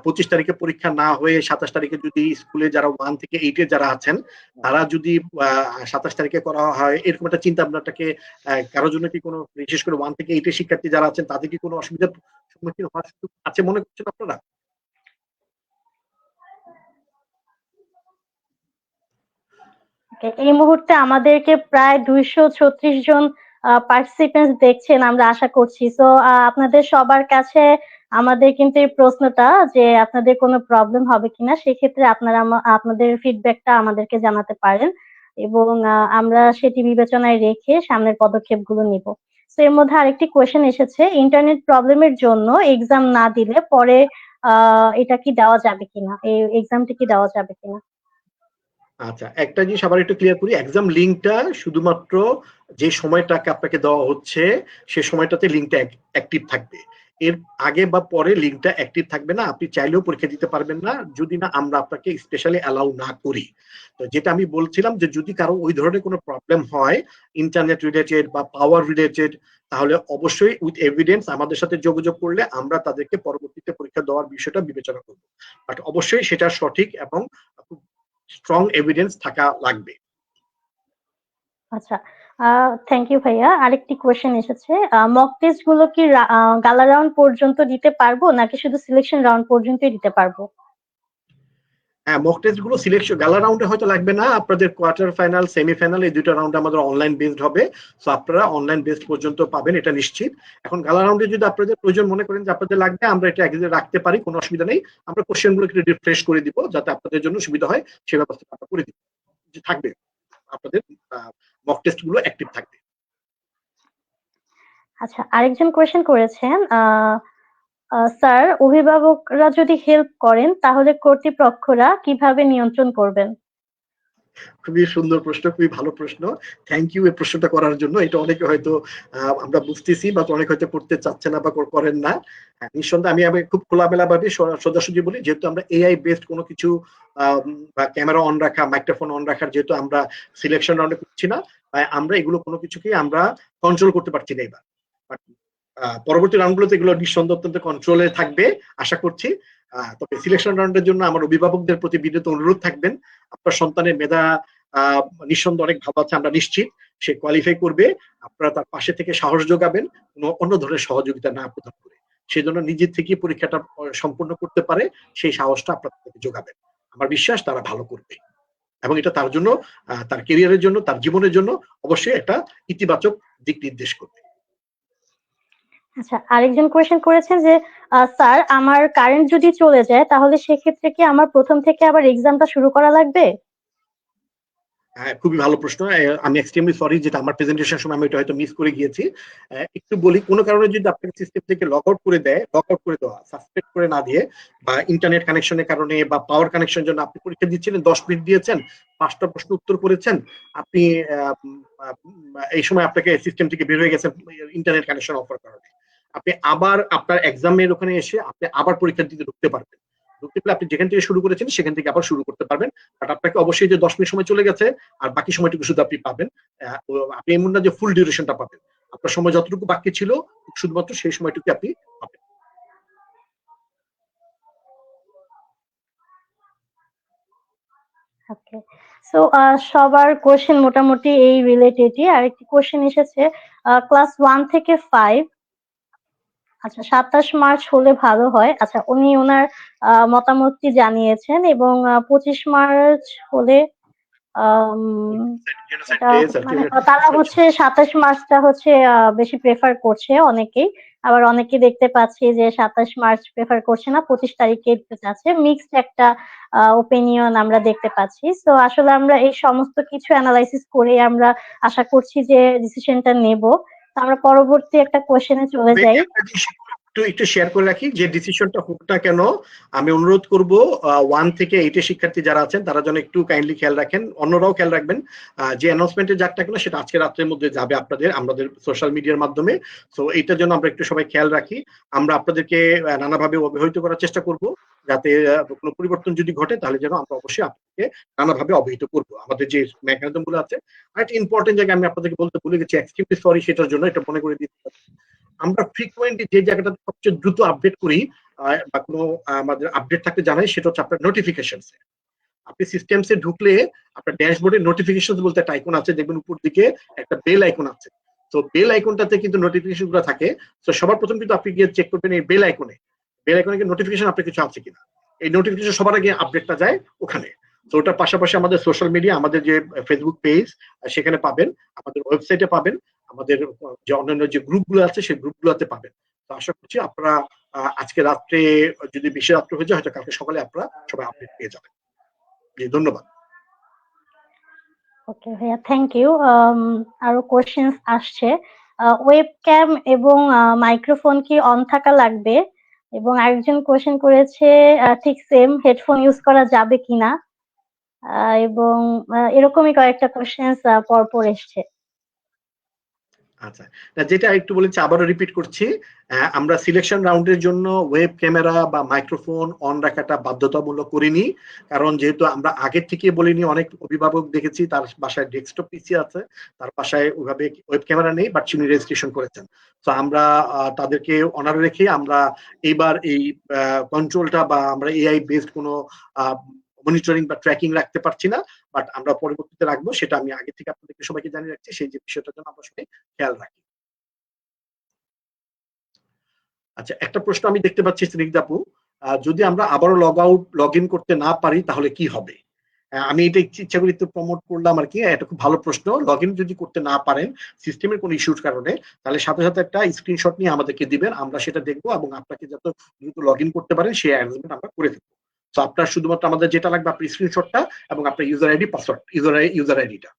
25 তারিখে পরীক্ষা না হয়ে 27 তারিখে যদি স্কুলে যারা 1 থেকে 8 এ যারা আছেন তারা যদি 27 তারিখে করা হয়, এরকম একটা চিন্তা আপনাটাকে কারোর জন্য কি কোনো, বিশেষ করে 1 থেকে 8 এর শিক্ষার্থী যারা আছেন তাদের কি কোনো অসুবিধার সম্মুখীন হওয়ার সুযোগ আছে মনে করছেন আপনারা? এই মুহূর্তে আমাদেরকে প্রায় 236 জন পার্টিসিপেন্টস দেখছেন আমরা আশা করছি। সো আপনাদের সবার কাছে আমাদের কিন্তু এই প্রশ্নটা যে আপনাদের কোনো প্রবলেম হবে কিনা, সেক্ষেত্রে আপনারা আপনাদের ফিডব্যাকটা আমাদেরকে জানাতে পারেন এবং আমরা সেটি বিবেচনায় রেখে সামনের পদক্ষেপগুলো নিব। তো এর মধ্যে আরেকটি কোয়েশ্চেন এসেছে, ইন্টারনেট প্রবলেমের জন্য এক্সাম না দিলে পরে এটা কি দেওয়া যাবে কিনা, এই এক্সামটি কি দেওয়া যাবে কিনা? আচ্ছা, একটা জিনিস আবার একটু ক্লিয়ার করি, এক্সাম লিঙ্কটা শুধুমাত্র যে সময়টাকে আপনাকে দেওয়া হচ্ছে সে সময়টাতে লিঙ্কটা অ্যাক্টিভ থাকবে। এর আগে বা পরে লিঙ্কটা অ্যাক্টিভ থাকবে না, আপনি চাইলেও পরীক্ষা দিতে পারবেন না যদি না আমরা আপনাকে স্পেশালি অ্যালাউ না করি। তো যেটা আমি বলছিলাম যে যদি কারো ওই ধরনের কোনো প্রবলেম হয় ইন্টারনেট রিলেটেড বা পাওয়ার রিলেটেড, তাহলে অবশ্যই উইথ এভিডেন্স আমাদের সাথে যোগাযোগ করলে আমরা তাদেরকে পরবর্তীতে পরীক্ষা দেওয়ার বিষয়টা বিবেচনা করব। বাট অবশ্যই সেটা সঠিক এবং স্ট্রং এভিডেন্স থাকা লাগবে। আচ্ছা, থ্যাংক ইউ ভাইয়া। আরেকটি কোয়েশ্চেন এসেছে, মক টেস্ট গুলো কি গালা রাউন্ড পর্যন্ত দিতে পারবো নাকি শুধু সিলেকশন রাউন্ড পর্যন্তই দিতে পারবো? হ্যাঁ, মক টেস্ট গুলো সিলেকশন গালা রাউন্ডে হয়তো লাগবে না, আপনাদের কোয়ার্টার ফাইনাল সেমিফাইনাল এই দুইটা রাউন্ডে আমাদের অনলাইন বেসড হবে। সো আপনারা অনলাইন বেসড পর্যন্ত পাবেন, এটা নিশ্চিত। এখন গালা রাউন্ডে যদি আপনাদের প্রয়োজন মনে করেন যে আপনাদের লাগবে, আমরা এটা একদিকে রাখতে পারি, কোনো অসুবিধা নেই। আমরা কোশ্চেন গুলো একটু রিফ্রেশ করে দিব যাতে আপনাদের জন্য সুবিধা হয়, সেই ব্যবস্থা আমরা করে দিব, যে থাকবে আপনাদের মক টেস্ট গুলো অ্যাক্টিভ থাকবে। আচ্ছা, আরেকজন কোয়েশ্চেন করেছেন, স্যার অভিভাবকরা যদি হেল্প করেন তাহলে কর্তৃপক্ষরা কিভাবে নিয়ন্ত্রণ করবেন? খুবই সুন্দর প্রশ্ন, খুবই ভালো প্রশ্ন। থ্যাংক ইউ এই প্রশ্নটা করার জন্য। এটা অনেকে হয়তো আমরা বুঝতেছি, বা অনেকে হয়তো করতে চাচ্ছে না বা করেন না। হ্যাঁ, নিঃসন্দেহে আমি খুব খোলামেলা ভাবে সোজাসুজি বলি, যেহেতু আমরা এআই বেসড কোনো কিছু বা ক্যামেরা অন রাখা, মাইক্রোফোন অন রাখার যেহেতু আমরা সিলেকশন রাউন্ডে করছি না, তাই আমরা এগুলো কোনো কিছুকে আমরা কন্ট্রোল করতে পারছি না এবার। পরবর্তী রাউন্ডগুলোতে এগুলো নিঃসন্দেহে অত্যন্ত কন্ট্রোলে থাকবে আশা করছি। তবে সিলেকশন রাউন্ডের জন্য আমার অভিভাবকদের প্রতি বিনীত অনুরোধ থাকবেন, আপনার সন্তানের মেধা নিঃসন্দেহে অনেক ভালো আছে, আমরা নিশ্চিত সে কোয়ালিফাই করবে। আপনারা তার পাশে থেকে সাহস যোগাবেন, কোনো অন্য ধরনের সহযোগিতা না প্রদান করে। সেই জন্য নিজের থেকে পরীক্ষাটা সম্পূর্ণ করতে পারে, সেই সাহসটা আপনাদের যোগাবেন। আমার বিশ্বাস তারা ভালো করবে, এবং এটা তার জন্য, তার কেরিয়ারের জন্য, তার জীবনের জন্য অবশ্যই একটা ইতিবাচক দিক নির্দেশ করবে। আচ্ছা, আরেকজন কোয়েশ্চেন করেছেন যে স্যার আমার কারেন্ট যদি চলে যায় তাহলে সেক্ষেত্রে কি আমার প্রথম থেকে আবার এক্সামটা শুরু করা লাগবে? হ্যাঁ, খুবই ভালো প্রশ্ন। আমি এক্সট্রিমলি সরি, যেটা আমার প্রেজেন্টেশন সময় আমি এটা হয়তো মিস করে গিয়েছি। একটু বলি, কোনো কারণে যদি আপনাকে সিস্টেম থেকে লগ আউট করে দেয়, লগ আউট করে দেওয়া, সাসপেক্ট করে না দিয়ে, বা ইন্টারনেট কানেকশনের কারণে বা পাওয়ার কানেকশনের জন্য আপনি পরীক্ষা দিচ্ছিলেন, 10 মিনিট দিয়েছেন, 5টা প্রশ্ন উত্তর করেছেন, আপনি এই সময় আপনাকে সিস্টেম থেকে বের হয়ে গেছেন ইন্টারনেট কানেকশন অফার কারণে, আপনি আবার আপনার এক্সামের ওখানে এসে আপনি আবার পরীক্ষা দিতে ঢুকতে পারবেন। ঢুকতে পেলে আপনি যেখান থেকে শুরু করেছেন সেখান থেকে আবার শুরু করতে পারবেন। বাট আপনাকে অবশ্যই যে 10 মিনিট সময় চলে গেছে, আর বাকি সময়টুকু শুধু আপনি পাবেন। আপনি এমন না যে ফুল ডিউরেশনটা পাবেন, আপনার সময় যতটুকু বাকি ছিল শুধুমাত্র সেই সময়টুকু আপনি পাবেন। ওকে। সো সবার কোয়েশ্চেন মোটামুটি এই রিলেটেডই। আরেকটি কোয়েশ্চেন এসেছে, ক্লাস 1 থেকে 5, আচ্ছা 27 মার্চ হলে ভালো হয়। আচ্ছা, উনি ওনার মতামতটি জানিয়েছেন, এবং 25 মার্চ হলে আম, জেনোসাইড এটা ডে, মানে তারা হচ্ছে 27 মার্চটা হচ্ছে বেশি প্রেফার করছে অনেকেই। আবার অনেকে দেখতে পাচ্ছি যে 27 মার্চ প্রেফার করছে না, 25 তারিখে আছে। মিক্সড একটা ওপিনিয়ন আমরা দেখতে পাচ্ছি। তো আসলে আমরা এই সমস্ত কিছু অ্যানালাইসিস করে আমরা আশা করছি যে ডিসিশনটা নেব। তো আমরা পরবর্তী একটা কোশ্চেনে চলে যাই। একটু একটু শেয়ার করে রাখি, যে ডিসিশনটা হোক না কেন, আমি অনুরোধ করব 1 থেকে 8 শিক্ষার্থী যারা আছেন তারা যেন একটু কাইন্ডলি খেয়াল রাখেন, অন্যরাও খেয়াল রাখবেন। যে অ্যানাউন্সমেন্টে যাকটা কেন সেটা আজকে রাত্রের মধ্যে যাবে আমাদের সোশ্যাল মিডিয়ার মাধ্যমে। তো এইটার জন্য আমরা একটু সবাই খেয়াল রাখি। আমরা আপনাদেরকে নানাভাবে অবহিত করার চেষ্টা করব, যাতে কোনো পরিবর্তন যদি ঘটে তাহলে যেন আমরা অবশ্যই আপনাদেরকে নানাভাবে অবহিত করব, আমাদের যে মেকানিজম গুলো আছে। আর একটা ইম্পর্টেন্ট জায়গা আমি আপনাদেরকে বলতে ভুলে গেছি, এক্সট্রিমলি সরি সেটার জন্য, এটা মনে করে দিতে। আমরা ফ্রিকোয়েন্টলি যে জায়গাটা সবচেয়ে দ্রুত আপডেট করি, বা কোনো আমাদের আপডেট থাকতে জানাই, সেটা হচ্ছে আপনার নোটিফিকেশন। আপনি সিস্টেমসে ঢুকলে আপনার ড্যাশবোর্ডে নোটিফিকেশন বলতে একটা আইকন আছে, দেখবেন উপর দিকে একটা বেল আইকন আছে। তো বেল আইকনটাতে কিন্তু নোটিফিকেশন গুলো থাকে। তো সবার প্রথম কিন্তু আপনি গিয়ে চেক করবেন এই বেল আইকনে, নোটিফিকেশন আপনার কিছু আছে কিনা। এই নোটিফিকেশন সবার আগে আপডেটটা যায় ওখানে। তো ওটার পাশাপাশি আমাদের সোশ্যাল মিডিয়া, আমাদের যে ফেসবুক পেজ, সেখানে পাবেন, আমাদের ওয়েবসাইটে পাবেন, আমাদের যে অন্যান্য যে গ্রুপগুলো আছে সেই গ্রুপগুলোতে পাবেন। তো আশা করছি আপনারা আজকে রাত্রে, যদি বেশি রাত্রে হয়ে যায় হয়তো কালকে সকালে আপনারা সবাই আপডেট পেয়ে যাবেন। জি, ধন্যবাদ। ওকে ভাইয়া, থ্যাংক ইউ। আরো কোশ্চেন্স আসছে, ওয়েবক্যাম এবং মাইক্রোফোন কি অন থাকা লাগবে? এবং আরেকজন কোশ্চেন করেছে, ঠিক সেম হেডফোন ইউজ করা যাবে কিনা? এবং এরকমই কয়েকটা কোশ্চেন্স পরপর এসছে। আচ্ছা, যেটা একটু বলেছি আবারও রিপিট করছি, আমরা সিলেকশন রাউন্ডের জন্য ওয়েব ক্যামেরা বা মাইক্রোফোন অন রাখাটা বাধ্যতামূলক করিনি। কারণ যেহেতু আমরা আগের থেকে বলিনি, অনেক অভিভাবক দেখেছি তার বাসায় ডেস্কটপ পিসি আছে, তার বাসায় ওইভাবে ওয়েব ক্যামেরা নেই, বাট তিনি রেজিস্ট্রেশন করেছেন। তো আমরা তাদেরকে অনার রেখে আমরা এইবার এই কন্ট্রোলটা, বা আমরা এআই বেসড কোনো মনিটরিং বা ট্র্যাকিং রাখতে পারছি না। বাট আমরা পরবর্তীতে রাখবো, সেটা আমি আগে থেকে আপনাদেরকে সবাইকে জানিয়ে রাখছি, সেই যে বিষয়টার জন্য আমরা সবাই খেয়াল রাখি। আচ্ছা, একটা প্রশ্ন আমি দেখতে পাচ্ছি স্নিগ্ধা আপু, যদি আমরা আবারও লগ ইন করতে না পারি তাহলে কি হবে? আমি এটা ইচ্ছা করি একটু প্রমোট করলাম আর কি। এটা খুব ভালো প্রশ্ন। লগ ইন যদি করতে না পারেন সিস্টেমের কোনো ইস্যুর কারণে, তাহলে সাথে সাথে একটা স্ক্রিনশট নিয়ে আমাদেরকে দিবেন, আমরা সেটা দেখবো এবং আপনাকে যত দ্রুত লগ ইন করতে পারেন সেই অ্যারেঞ্জমেন্ট আমরা করে দেবো। তো আপনার শুধুমাত্র আমাদের যেটা লাগবে আপনার স্ক্রিনশটটা এবং আপনার ইউজার আইডি পাসওয়ার্ড ইউজার আইডিটা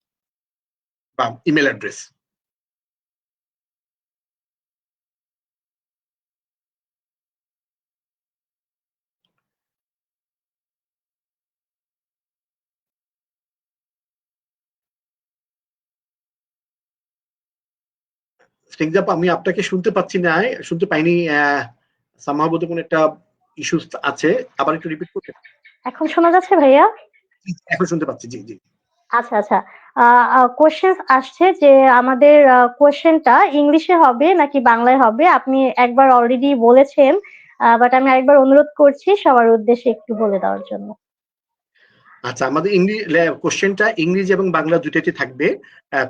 বা ইমেল অ্যাড্রেস। স্নিগ্ধা আপা, আমি আপনাকে শুনতে পাচ্ছি না, শুনতে পাইনি। সম্ভবত কোনো একটা ইস্যু আছে, আবার একটু রিপিট করবেন? এখন শোনা যাচ্ছে ভাইয়া? এখন শুনতে পাচ্ছি, জি জি। আচ্ছা আচ্ছা। কোশ্চেন আসছে যে আমাদের কোশ্চেনটা ইংলিশে হবে নাকি বাংলায় হবে? আপনি একবার অলরেডি বলেছেন, বাট আমি আরেকবার অনুরোধ করছি সবার উদ্দেশ্যে একটু বলে দেওয়ার জন্য। আচ্ছা, আমাদের কোশ্চেনটা ইংরেজি এবং বাংলা দুইটাতে থাকবে।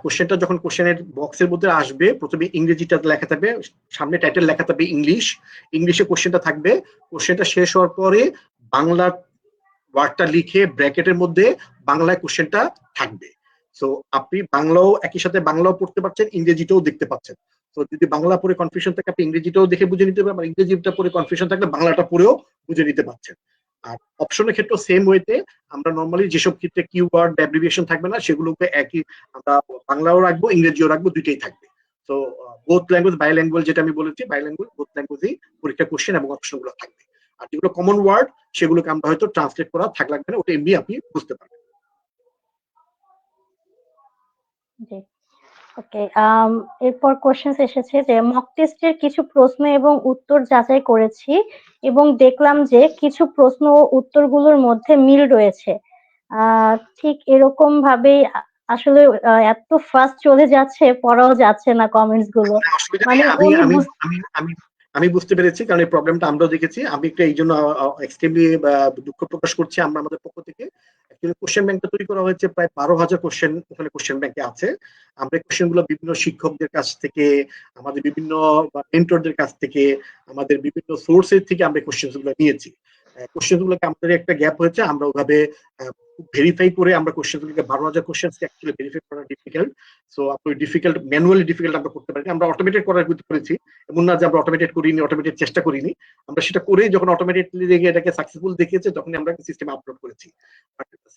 কোশ্চেনটা যখন কোশ্চেনের বক্সের মধ্যে আসবে প্রথমে ইংরেজিটা লেখা থাকবে, সামনে টাইটেল লেখা থাকবে ইংলিশে কোশ্চেনটা থাকবে। কোশ্চেনটা শেষ হওয়ার পরে বাংলা ওয়ার্ডটা লিখে ব্র্যাকেটের মধ্যে বাংলায় কোশ্চেনটা থাকবে। সো আপনি বাংলাও একই সাথে বাংলাও পড়তে পারছেন, ইংরেজিটাও দেখতে পাচ্ছেন। তো যদি বাংলা পড়ে কনফিউশন থাকে আপনি ইংরেজিটাও দেখে বুঝে নিতে পারবেন, ইংরেজিটা পড়ে কনফিউশন থাকলে বাংলাটা পড়েও বুঝে নিতে পারছেন। আর অপশনের ক্ষেত্রে সেম ওয়েতে আমরা নর্মালি যেসব ক্ষেত্রে কিওয়ার্ড অ্যাব্রিভিয়েশন থাকবে না সেগুলোকে একই আমরা বাংলাও রাখবো ইংরেজিও রাখবো, দুইটাই থাকবে। তো বোথ ল্যাঙ্গুয়েজ বাইল্যাঙ্গুয়াল যেটা আমি বলেছি, বাইল্যাঙ্গুয়াল বোথ ল্যাঙ্গুয়েজেই পরীক্ষা কোশ্চেন এবং অপশনগুলো থাকবে। আর যেগুলো কমন ওয়ার্ড সেগুলোকে আমরা হয়তো ট্রান্সলেট করা থাক লাগবে না, ওটা এমনি আপনি বুঝতে পারবেন। জি। ওকে। এরপর কোশ্চেন এসেছে যে মক টেস্টের কিছু প্রশ্ন এবং উত্তর যাচাই করেছি এবং দেখলাম যে কিছু প্রশ্ন ও উত্তরগুলোর মধ্যে মিল রয়েছে। ঠিক এরকম ভাবেই আসলে এত ফাস্ট চলে যাচ্ছে, পড়াও যাচ্ছে না কমেন্টস গুলো। অসুবিধা নেই, মানে আমি উনি আমি আমি আমি আমি বুঝতে পেরেছি, কারণ এই প্রবলেমটা আমরাও দেখেছি। আমি একটু এই জন্য এক্সট্রিমলি দুঃখ প্রকাশ করছি আমরা আমাদের পক্ষ থেকে। অ্যাকচুয়ালি কোশ্চেন ব্যাংকটা তৈরি করা হয়েছে, প্রায় 12,000 কোশ্চেন ওখানে কোশ্চেন ব্যাংকে আছে। আমরা কোশ্চেন গুলো বিভিন্ন শিক্ষকদের কাছ থেকে, আমাদের বিভিন্ন মেন্টরদের কাছ থেকে, আমাদের বিভিন্ন সোর্সের থেকে আমরা কোশ্চেন গুলো নিয়েছি। কোশ্চেন গুলোকে আমাদের একটা গ্যাপ হয়েছে, আমরা ওইভাবে ভেরিফাই করে আমরা কোশ্চেন গুলোকে 12,000 কোশ্চেন অ্যাকচুয়ালি ভেরিফাই করা ডিফিকাল্ট। সো আপনি ডিফিকাল্ট ম্যানুয়ালি ডিফিকাল্ট আমরা করতে পারি, আমরা অটোমেটেড করার করেছি। এমন না যে আমরা অটোমেটেড করিনি, অটোমেটেড চেষ্টা করিনি, আমরা সেটা করে যখন অটোমেটেডলি দেখে এটাকে সাকসেসফুল দেখিয়েছে তখন আমরা সিস্টেমে আপলোড করেছি।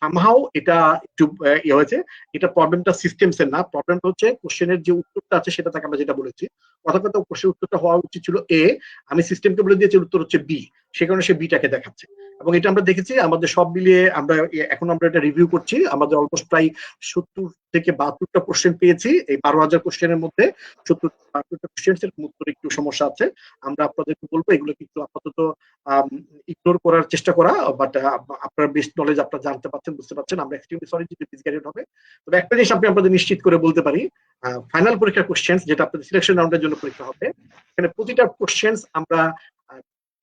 সামহাও এটা একটু ইয়ে হয়েছে। এটা প্রবলেমটা সিস্টেমস এর না, প্রবলেমটা হচ্ছে কোশ্চেনের যে উত্তরটা আছে সেটা থেকে আমরা যেটা বলেছি কথা কথা কোশ্চেন উত্তরটা হওয়া উচিত ছিল এ, আমি সিস্টেমকে বলে দিয়েছি উত্তর হচ্ছে বি, সে কারণে সে বিটাকে দেখাচ্ছে। এবং এটা আমরা দেখেছি আমাদের সব মিলিয়ে আমরা এখন আমরা এটা রিভিউ করছি, আমাদের অলমোস্ট প্রায় 70 থেকে 72টা কোশ্চেন পেয়েছি এই 12,000 কোশ্চেনের মধ্যে। 70-72টা কোশ্চেন এর উত্তরে একটু সমস্যা আছে, আমরা আপনাদেরকে বলবো এগুলো কিন্তু আপাতত ইগনোর করার চেষ্টা করা। বাট আপনার বেস্ট নলেজ আপনারা জানতে পারছেন, বুঝতে পারছেন, আমরা এক্সট্রিমলি সরি যদি মিসগাইডেড হবে। তবে একটা জিনিস আপনি আপনাদের নিশ্চিত করে বলতে পারি, ফাইনাল পরীক্ষার কোশ্চেন যেটা আপনাদের সিলেকশন রাউন্ডের জন্য পরীক্ষা হবে, এখানে প্রতিটা কোশ্চেন আমরা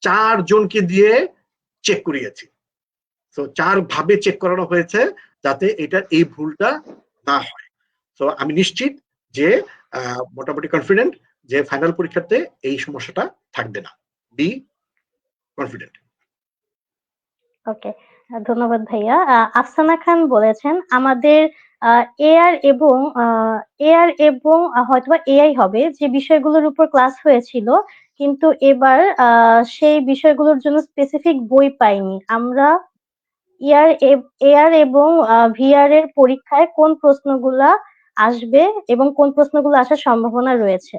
4 জনকে দিয়ে চেক করিয়েছি। তো 4 ভাবে চেক করানো হয়েছে যাতে এটার এই ভুলটা না হয়। তো আমি নিশ্চিত যে মোটামুটি কনফিডেন্ট যে ফাইনাল পরীক্ষাতে এই সমস্যাটা থাকবে না। Be confident. ওকে। ধন্যবাদ ভাইয়া। আফসানা খান বলেছেন আমাদের এআর এবং হয়তোবা এআই হবে যে বিষয়গুলোর উপর ক্লাস হয়েছিল, কিন্তু এবার সেই বিষয়গুলোর জন্য স্পেসিফিক বই পাইনি আমরা। এআর এবং ভিআর এর পরীক্ষায় কোন প্রশ্নগুলা আসবে এবং কোন প্রশ্নগুলো আসার সম্ভাবনা রয়েছে?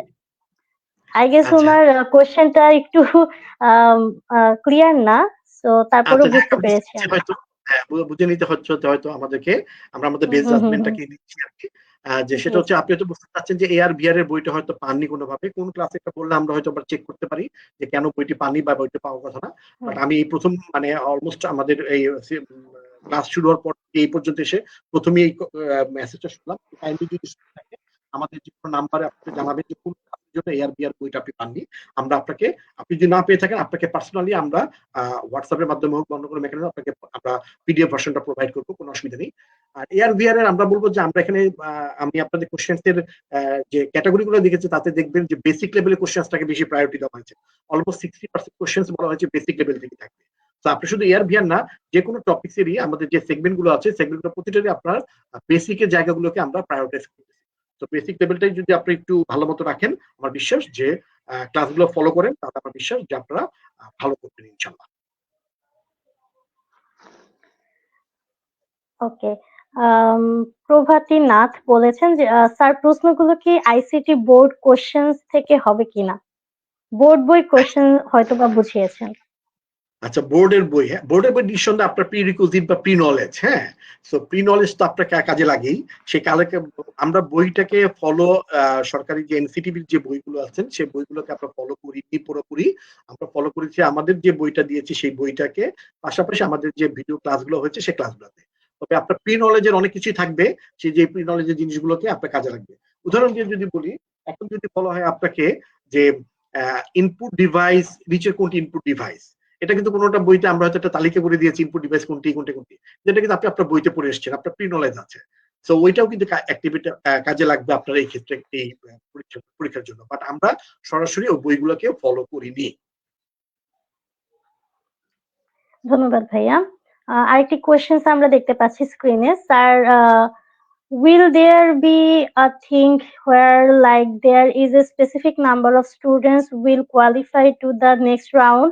আই গেস আচ্ছা ওনার কোশ্চেনটা একটু ক্লিয়ার না, তো তারপরেও আচ্ছা, বুঝতে পেরেছি আমি। হয়তো বুঝে নিতে হচ্ছে হয়তো আমাদেরকে, আমরা আমাদের বেস হুম হুম হুম। জাজমেন্টটাকে নিচ্ছি আর কি। যে জি সেটা হচ্ছে জি। আপনি হয়তো বুঝতে পারছেন যে এআর ভিআর এর বইটা হয়তো পাননি কোনোভাবে, কোন ক্লাসে এটা বললে আমরা হয়তো আবার চেক করতে পারি যে কেন বইটি পাননি বা বইটা পাওয়ার কথা না। বাট হুম। আমি প্রথম মানে অলমোস্ট আমাদের এই ক্লাস শুরু হওয়ার পর এই পর্যন্ত এসে প্রথমেই এই মেসেজটা শুনলাম। কাইন্ডলি যদি থাকে আমাদের যে কোনো নাম্বারে আপনাকে জানাবেন যে কোন ক্লাসের জন্য এআর ভিআর বইটা আপনি পাননি। আমরা আপনাকে, আপনি যদি না পেয়ে থাকেন আপনাকে পার্সোনালি আমরা হোয়াটসঅ্যাপের মাধ্যমে হোক অন্য কোনো মেকানিজম আপনাকে আমরা পিডিএফ ভার্সনটা প্রোভাইড করবো, কোনো অসুবিধা নেই। আর এআর ভিআর এর আমরা বলবো যে আমরা এখানে আমি আপনাদের কোশ্চেন্স এর যে ক্যাটাগরি গুলো দেখেছি তাতে দেখবেন যে বেসিক লেভেলের কোশ্চেন্সটাকে বেশি প্রায়োরিটি দেওয়া হয়েছে। অলমোস্ট 60% কোশ্চেন্স বলা হয়েছে বেসিক লেভেল থেকে থাকবে। তো আপনি শুধু এআর ভিআর না, যে কোনো টপিক্সেরই আমাদের যে সেগমেন্ট গুলো আছে সেগমেন্টগুলো প্রতিটারই আপনার বেসিকের জায়গাগুলোকে আমরা প্রায়োরিটাইজ করতেছি। তো বেসিক লেভেলটাই যদি আপনি একটু ভালো মতো রাখেন, আমার বিশ্বাস যে ক্লাসগুলো ফলো করেন, তাহলে আমার বিশ্বাস যে আপনারা ভালো করবেন ইনশাল্লাহ। ওকে, প্রভাতী নাথ বলেছেন যে স্যার প্রশ্নগুলো কি আইসিটি বোর্ড কোশ্চেন্স থেকে হবে কিনা? বোর্ড বই কোশ্চেন হয়তো বা বুঝিয়েছেন। আচ্ছা, বোর্ডের বই, হ্যাঁ বোর্ডের বই নিঃসন্দেহে আপনার প্রি রিকুইজিট বা প্রি নলেজ, হ্যাঁ সো প্রি নলেজ তো আপনার কাজে লাগেই। সেই কালকে আমরা বইটাকে ফলো, সরকারি যে এনসিটিভির যে বইগুলো আছেন সেই বইগুলোকে আমরা ফলো করি পুরোপুরি। আমরা ফলো করেছি আমাদের যে বইটা দিয়েছি সেই বইটাকে, পাশাপাশি আমাদের যে ভিডিও ক্লাসগুলো হয়েছে সেই ক্লাসগুলোতে। তবে আপনার প্রি নলেজের অনেক কিছুই থাকবে, সেই যে প্রি নলেজের জিনিসগুলোকে আপনার কাজে লাগবে। উদাহরণ দিয়ে যদি বলি, এখন যদি বলা হয় আপনাকে যে ইনপুট ডিভাইস নিচের কোনটি ইনপুট ডিভাইস, এটা কিন্তু কোনোটা বইতে আমরা হয়তো একটা তালিকা করে দিয়েছি ইনপুট ডিভাইস কোনটি কোনটি কোনটি, যেটা কিন্তু আপনি আপনার বইতে পড়ে এসেছেন, আপনার প্রি নলেজ আছে। সো ওইটাও কিন্তু অ্যাক্টিভিটি কাজে লাগবে আপনার এই ক্ষেত্রে, এই পরীক্ষার জন্য। বাট আমরা সরাসরি ওই বইগুলোকে ফলো করিনি। ধন্যবাদ ভাইয়া। আরেকটি কোয়েশ্চেন আমরা দেখতে পাচ্ছি স্ক্রিনে sir, will there be a thing where like there is a specific number of students will qualify to the next round?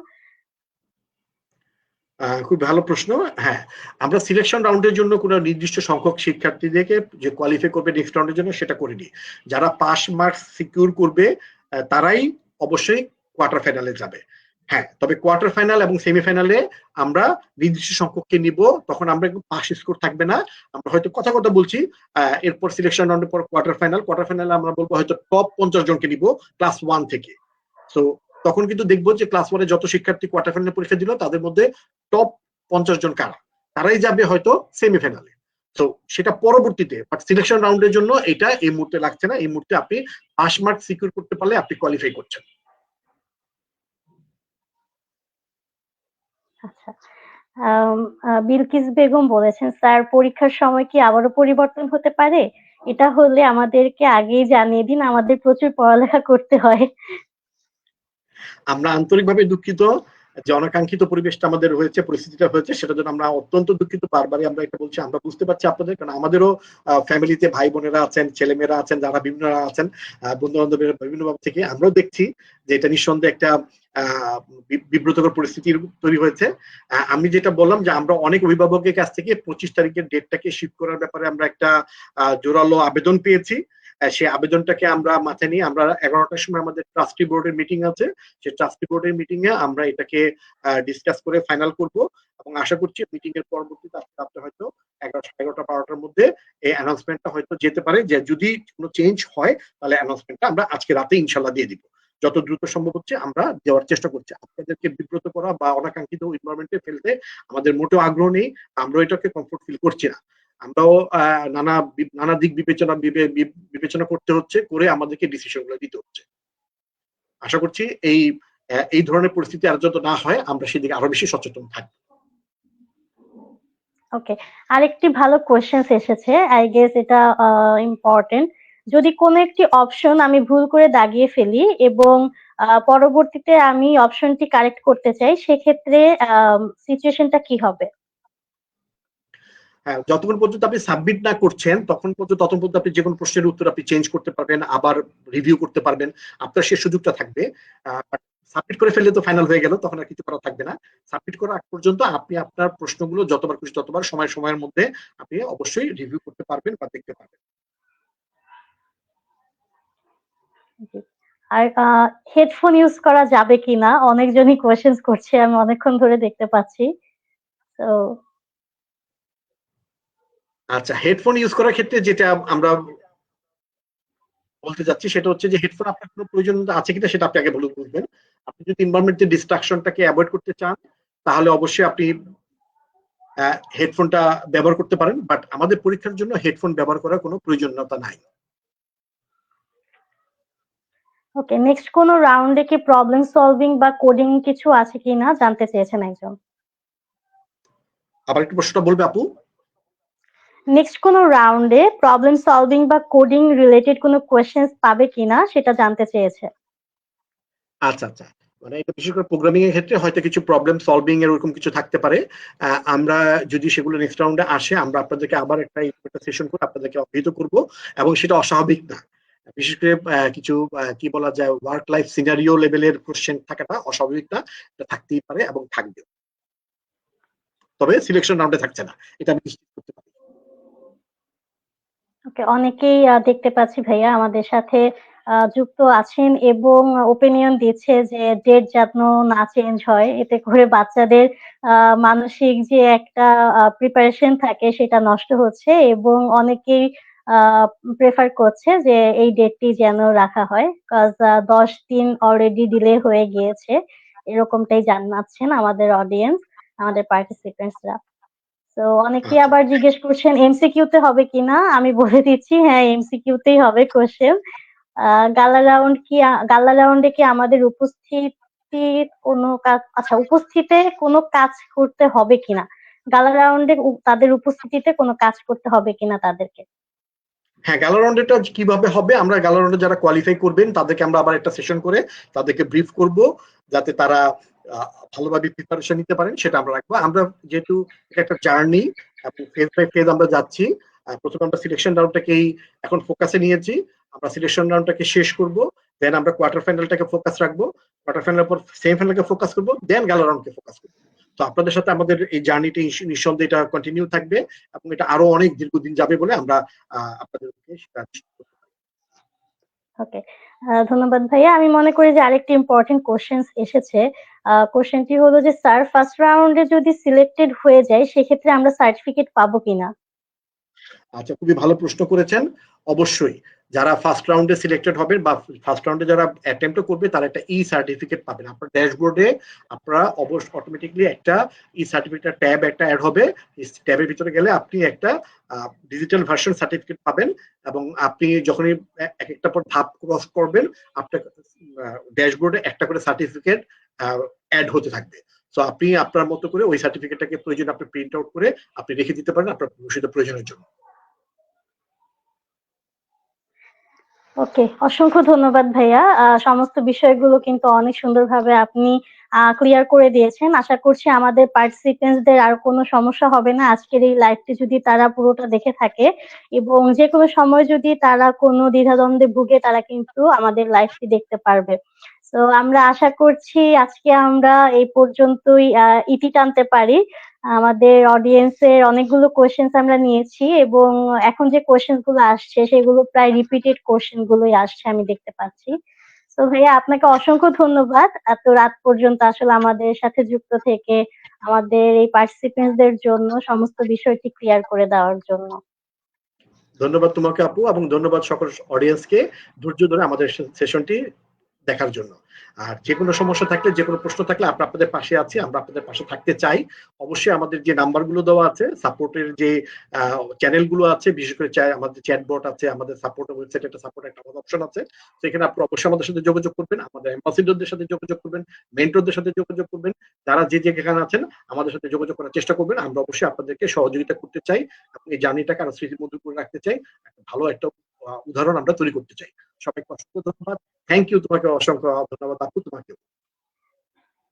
খুব ভালো প্রশ্ন। হ্যাঁ, আমরা সিলেকশন রাউন্ডের জন্য কোনো নির্দিষ্ট সংখ্যক শিক্ষার্থীদেরকে যে কোয়ালিফাই করবে নেক্সট রাউন্ডের জন্য সেটা করিনি। যারা পাস মার্কস সিকিউর করবে তারাই অবশ্যই কোয়ার্টার ফাইনালে যাবে। হ্যাঁ, তবে কোয়ার্টার ফাইনাল এবং সেমিফাইনালে আমরা নির্দিষ্ট সংখ্যককে নিব, তখন আমরা পাস স্কোর থাকবে না। আমরা হয়তো কথা কথা বলছি, এরপর সিলেকশন রাউন্ডের পর কোয়ার্টার ফাইনালে আমরা বলবো হয়তো টপ 50 জনকে নিব ক্লাস 1 থেকে। সো তখন কিন্তু দেখবো যে ক্লাস 1-এ যত শিক্ষার্থী কোয়ার্টার ফাইনালে পরীক্ষা দিল তাদের মধ্যে টপ 50 জন কারা, তারাই যাবে হয়তো সেমিফাইনালে। তো সেটা পরবর্তীতে, বাট সিলেকশন রাউন্ডের জন্য এটা এই মুহূর্তে লাগছে না। এই মুহূর্তে আপনি পাস মার্ক সিকিউর করতে পারলে আপনি কোয়ালিফাই করছেন। আচ্ছা, বিলকিস বেগম বলেছেন স্যার পরীক্ষার সময় কি আবারও পরিবর্তন হতে পারে? এটা হলে আমাদেরকে আগেই জানিয়ে দিন, আমাদের প্রচুর পড়ালেখা করতে হয়। আমরা আন্তরিকভাবে দুঃখিত যে অনাকাঙ্ক্ষিত পরিবেশটা আমাদের হয়েছে, পরিস্থিতিটা হয়েছে, সেটার জন্য আমরা অত্যন্ত দুঃখিত। বারবারই আমরা এটা বলছি, আমরা বুঝতে পারছি আপনাদের, কারণ আমাদেরও ফ্যামিলিতে ভাই বোনেরা আছেন, ছেলেমেয়েরা আছেন, যারা বিভিন্ন আছেন, বন্ধু বান্ধবের বিভিন্ন ভাব থেকে আমরাও দেখছি যে এটা নিঃসন্দেহে একটা বিব্রতকর পরিস্থিতি তৈরি হয়েছে। আমি যেটা বললাম যে আমরা অনেক অভিভাবকের কাছ থেকে 25 তারিখের ডেটটাকে শিফট করার ব্যাপারে আমরা একটা জোরালো আবেদন পেয়েছি। সেই আবেদনটাকে আমরা মাথায় নিয়ে আমরা 11টার সময় আমাদের ট্রাস্টি বোর্ডের মিটিং আছে, সেই ট্রাস্টি বোর্ডের মিটিং এ আমরা এটাকে ডিসকাস করে ফাইনাল করব এবং আশা করছি মিটিং এর পরবর্তীতে আজকে হয়তো 11টা 12টার মধ্যে এই অ্যানাউন্সমেন্টটা হয়তো যেতে পারে, যে যদি কোনো চেঞ্জ হয় তাহলে অ্যানাউন্সমেন্টটা আমরা আজকে রাতে ইনশাল্লাহ দিয়ে দিব। যত দ্রুত সম্ভব হচ্ছে আমরা দেওয়ার চেষ্টা করছি। আপনাদেরকে বিব্রত করা বা অনাকাঙ্ক্ষিত এনভায়রনমেন্টে ফেলতে আমাদের মোটেও আগ্রহ নেই, আমরা এটাকে কমফোর্ট ফিল করছি না। আমরাও নানা দিক বিবেচনা করতে হচ্ছে, করে আমাদেরকে ডিসিশন গুলো দিতে হচ্ছে। আশা করছি এই ধরনের পরিস্থিতি আর যত না হয় আমরা সেদিকে আরো বেশি সচেতন থাকবো। ওকে, আরেকটি ভালো কোয়েশ্চেন এসেছে, আই গেস এটা ইম্পর্টেন্ট। যদি কোনো একটি অপশন আমি ভুল করে দাগিয়ে ফেলি এবং পরবর্তীতে আমি অপশনটি কারেক্ট করতে চাই, সেক্ষেত্রে সিচুয়েশনটা কি হবে? হ্যাঁ, যতক্ষণ পর্যন্ত আপনি সাবমিট না করছেন ততক্ষণ পর্যন্ত আপনি যে কোনো প্রশ্নের উত্তর আপনি চেঞ্জ করতে পারবেন, আবার রিভিউ করতে পারবেন, আপনার সেই সুযোগটা থাকবে। সাবমিট করে ফেললে তো ফাইনাল হয়ে গেল, তখন আর কিছু করা থাকবে না। সাবমিট করার আগ পর্যন্ত আপনি আপনার প্রশ্নগুলো যতবার খুশি ততবার সময়ের মধ্যে আপনি অবশ্যই রিভিউ করতে পারবেন বা দেখতে পারবেন। আর হেডফোন ইউজ করা যাবে কিনা অনেকজনই কোয়েশ্চেন করছে, আমি অনেকক্ষণ ধরে দেখতে পাচ্ছি। তো আচ্ছা, হেডফোন ইউজ করার ক্ষেত্রে যেটা আমরা বলতে যাচ্ছি সেটা হচ্ছে যে হেডফোন আপনার কোনো প্রয়োজন আছে কিনা সেটা আপনি আগে বুঝবেন। আপনি যদি এনভায়রনমেন্টের ডিস্ট্রাকশনটাকে অ্যাভয়েড করতে চান তাহলে অবশ্যই আপনি হেডফোনটা ব্যবহার করতে পারেন, বাট আমাদের পরীক্ষার জন্য হেডফোন ব্যবহার করার কোনো প্রয়োজনীয়তা নাই। ওকে, নেক্সট কোনো রাউন্ডে কি প্রবলেম সলভিং বা কোডিং কিছু আছে কিনা জানতে চেয়েছেন একজন। আবার একটু প্রশ্নটা বলবে আপু? নেক্সট কোনো রাউন্ডে প্রবলেম সলভিং বা কোডিং রিলেটেড কোনো কোয়েশ্চেন্স পাবে কিনা সেটা জানতে চেয়েছে। আচ্ছা আচ্ছা, মানে এটা বিশেষ করে প্রোগ্রামিং এর ক্ষেত্রে হয়তো কিছু প্রবলেম সলভিং এর ওরকম কিছু থাকতে পারে। আমরা যদি সেগুলো নেক্সট রাউন্ডে আসে, আমরা আপনাদেরকে আবার একটা সেশন করে আপনাদেরকে অবহিত করব, এবং সেটা অস্বাভাবিক না। বিশেষ করে কিছু কি বলা যায়, ওয়ার্ক লাইফ সিনারিও লেভেলের কোশ্চেন থাকাটা অস্বাভাবিক না, এটা থাকতেই পারে এবং থাকবে, তবে সিলেকশন রাউন্ডে থাকছে না, এটা আমি নিশ্চিত করতে পারি। ওকে, অনেকেই দেখতে পাচ্ছি ভাইয়া আমাদের সাথে যুক্ত আছেন এবং ওপিনিয়ন দিচ্ছে যে ডেট যেন না চেঞ্জ হয়, এতে করে বাচ্চাদের মানসিক যে একটা প্রিপারেশন থাকে সেটা নষ্ট হচ্ছে, এবং অনেকেই প্রেফার করছে যে এই ডেটটি যেন রাখা হয়, কজ 10 দিন অলরেডি ডিলে হয়ে গিয়েছে, এরকমটাই জানাচ্ছেন আমাদের অডিয়েন্স, আমাদের পার্টিসিপেন্টসরা। তো অনেকেই আচ্ছা আবার জিজ্ঞেস করছেন এমসিকিউ তে হবে কিনা, আমি বলে দিচ্ছি হ্যাঁ এমসিকিউ তেই হবে কোশ্চেন। গালা রাউন্ডে কি আমাদের উপস্থিতির কোনো কাজ, আচ্ছা উপস্থিতে কোনো কাজ করতে হবে কিনা, গালা রাউন্ডে তাদের উপস্থিতিতে কোনো কাজ করতে হবে কিনা তাদেরকে? হ্যাঁ, গালা রাউন্ডটা কিভাবে হবে, আমরা গালা রাউন্ডে যারা কোয়ালিফাই করবেন তাদেরকে আমরা আবার একটা সেশন করে তাদেরকে ব্রিফ করব, যাতে তারা ভালোভাবে প্রিপারেশন নিতে পারেন, সেটা আমরা রাখবো। আমরা যেহেতু এটা একটা জার্নি এবং ফেজ বাই ফেজ আমরা যাচ্ছি, প্রথমে আমরা সিলেকশন রাউন্ডটাকেই এখন ফোকাসে নিয়েছি, আমরা সিলেকশন রাউন্ডটাকে শেষ করব, দেন আমরা কোয়ার্টার ফাইনালটাকে ফোকাস রাখবো, কোয়ার্টার ফাইনালের পর সেমিফাইনালকে ফোকাস করবো, দেন গালা রাউন্ডকে ফোকাস করবো। তো আপনাদের সাথে আমাদের এই জার্নিটি নিঃসন্দেহে এটা কন্টিনিউ থাকবে, এবং এটা আরো অনেক দীর্ঘদিন যাবে বলে আমরা আপনাদেরকে সেটা নিশ্চিত করতে পারি। ওকে, ধন্যবাদ ভাইয়া। আমি মনে করি যে আরেকটি ইম্পর্টেন্ট কোশ্চেন এসেছে। কোশ্চেনটি হলো যে স্যার ফার্স্ট রাউন্ডে যদি সিলেক্টেড হয়ে যায় সেক্ষেত্রে আমরা সার্টিফিকেট পাবো কিনা? আচ্ছা, খুবই ভালো প্রশ্ন করেছেন। অবশ্যই যারা ফার্স্ট রাউন্ডে সিলেক্টেড হবে বা ফার্স্ট রাউন্ডে যারা অ্যাটেম্প্ট করবে তারা একটা ই সার্টিফিকেট পাবেন। আপনার ড্যাশবোর্ডে আপনারা অবশ্যই অটোমেটিকলি একটা ই সার্টিফিকেট ট্যাব একটা অ্যাড হবে, এই ট্যাবের ভিতরে গেলে আপনি একটা ডিজিটাল ভার্সন সার্টিফিকেট পাবেন, এবং আপনি যখনই এক একটা পর ধাপ ক্রস করবেন, আপনার ড্যাশবোর্ডে একটা করে সার্টিফিকেট অ্যাড হতে থাকবে। তো আপনি আপনার মতো করে ওই সার্টিফিকেটটাকে প্রয়োজন আপনি প্রিন্ট আউট করে আপনি রেখে দিতে পারেন আপনার ভবিষ্যৎ প্রয়োজনের জন্য। ওকে, অসংখ্য ধন্যবাদ ভাইয়া। সমস্ত বিষয়গুলো কিন্তু অনেক সুন্দরভাবে আপনি ক্লিয়ার করে দিয়েছেন। আশা করছি আমাদের পার্টিসিপেন্টসদের আর কোনো সমস্যা হবে না আজকের এই লাইভটি যদি তারা পুরোটা দেখে থাকে, এবং যে কোনো সময় যদি তারা কোনো দ্বিধাদ্বন্দ্বে ভুগে তারা কিন্তু আমাদের লাইভটি দেখতে পারবে। তো আমরা আশা করছি আজকে আমরা এই পর্যন্তই ইতি টানতে পারি। আমাদের অডিয়েন্সের অনেকগুলো কোয়েশ্চেন্স আমরা নিয়েছি, এবং এখন যে কোয়েশ্চেন্স গুলো আসছে সেগুলো প্রায় রিপিটেড কোয়েশ্চেন গুলোই আসছে আমি দেখতে পাচ্ছি। তো ভাইয়া আপনাকে অসংখ্য ধন্যবাদ এত রাত পর্যন্ত আসলে আমাদের সাথে যুক্ত থেকে আমাদের এই পার্টিসিপেন্টসদের জন্য সমস্ত বিষয়টি ক্লিয়ার করে দেওয়ার জন্য। ধন্যবাদ তোমাকে আপু, এবং ধন্যবাদ সকল অডিয়েন্সকে ধৈর্য ধরে আমাদের সেশনটি দেখার জন্য। আর যে কোনো সমস্যা থাকলে, যে কোনো প্রশ্ন থাকলে আমরা আপনাদের পাশে আছি, আমরা আপনাদের পাশে থাকতে চাই। অবশ্যই আমাদের যে নাম্বারগুলো দেওয়া আছে, সাপোর্টের যে চ্যানেলগুলো আছে, বিশেষ করে আমাদের চ্যাটবট আছে, আমাদের সাপোর্ট ওয়েবসাইটে একটা সাপোর্ট একটা অপশন আছে, সেখানে আপনি অবশ্যই আমাদের সাথে যোগাযোগ করবেন, আমাদের অ্যাম্বাসিডরদের সাথে যোগাযোগ করবেন, মেন্টরদের সাথে যোগাযোগ করবেন, যারা যে যেখানে আছেন আমাদের সাথে যোগাযোগ করার চেষ্টা করবেন। আমরা অবশ্যই আপনাদেরকে সহযোগিতা করতে চাই, আপনি জার্নিটাকে আরো স্মৃতিমধুর করে রাখতে চাই, ভালো একটা উদাহরণ আমরা তৈরি করতে চাই। সবাইকে অসংখ্য ধন্যবাদ। থ্যাংক ইউ, তোমাকে অসংখ্য ধন্যবাদ আপু, তোমাকে।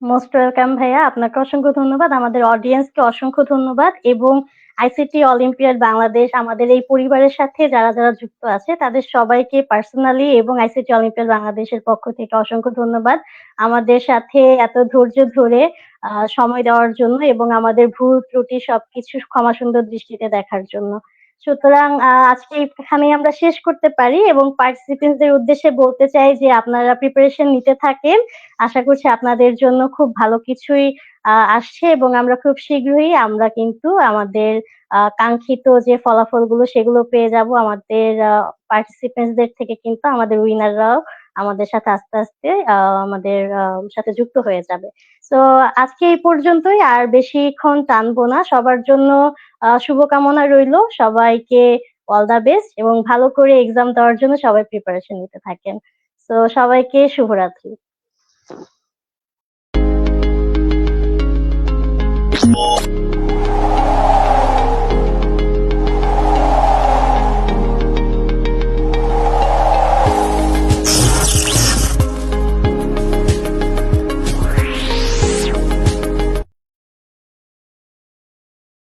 মোস্ট ওয়েলকাম ভাইয়া, আপনাকে অসংখ্য ধন্যবাদ, আমাদের অডিয়েন্সকে অসংখ্য ধন্যবাদ, এবং আইসিটি অলিম্পিয়াড বাংলাদেশ আমাদের এই পরিবারের সাথে যারা যারা যুক্ত আছে তাদের সবাইকে পার্সোনালি এবং আইসিটি অলিম্পিয়াড বাংলাদেশের পক্ষ থেকে অসংখ্য ধন্যবাদ আমাদের সাথে এত ধৈর্য ধরে সময় দেওয়ার জন্য, এবং আমাদের ভুল ত্রুটি সবকিছু ক্ষমা সুন্দর দৃষ্টিতে দেখার জন্য। সুতরাং আজকে এখানেই আমরা শেষ করতে পারি, এবং পার্টিসিপেন্টসদের উদ্দেশ্যে বলতে চাই যে আপনারা প্রিপারেশন নিতে থাকেন, আশা করছি আপনাদের জন্য খুব ভালো কিছুই আসছে, এবং আমরা খুব শীঘ্রই আমরা কিন্তু আমাদের কাঙ্ক্ষিত যে ফলাফলগুলো সেগুলো পেয়ে যাব আমাদের পার্টিসিপেন্টসদের থেকে, কিন্তু আমাদের উইনাররাও আমাদের সাথে আস্তে আস্তে আমাদের সাথে যুক্ত হয়ে যাবে। তো আজকে এই পর্যন্তই, আর বেশিক্ষণ টানবো না, সবার জন্য শুভকামনা রইলো, সবাইকে অল দা বেস্ট, এবং ভালো করে এক্সাম দেওয়ার জন্য সবাই প্রিপারেশন নিতে থাকেন। তো সবাইকে শুভরাত্রি।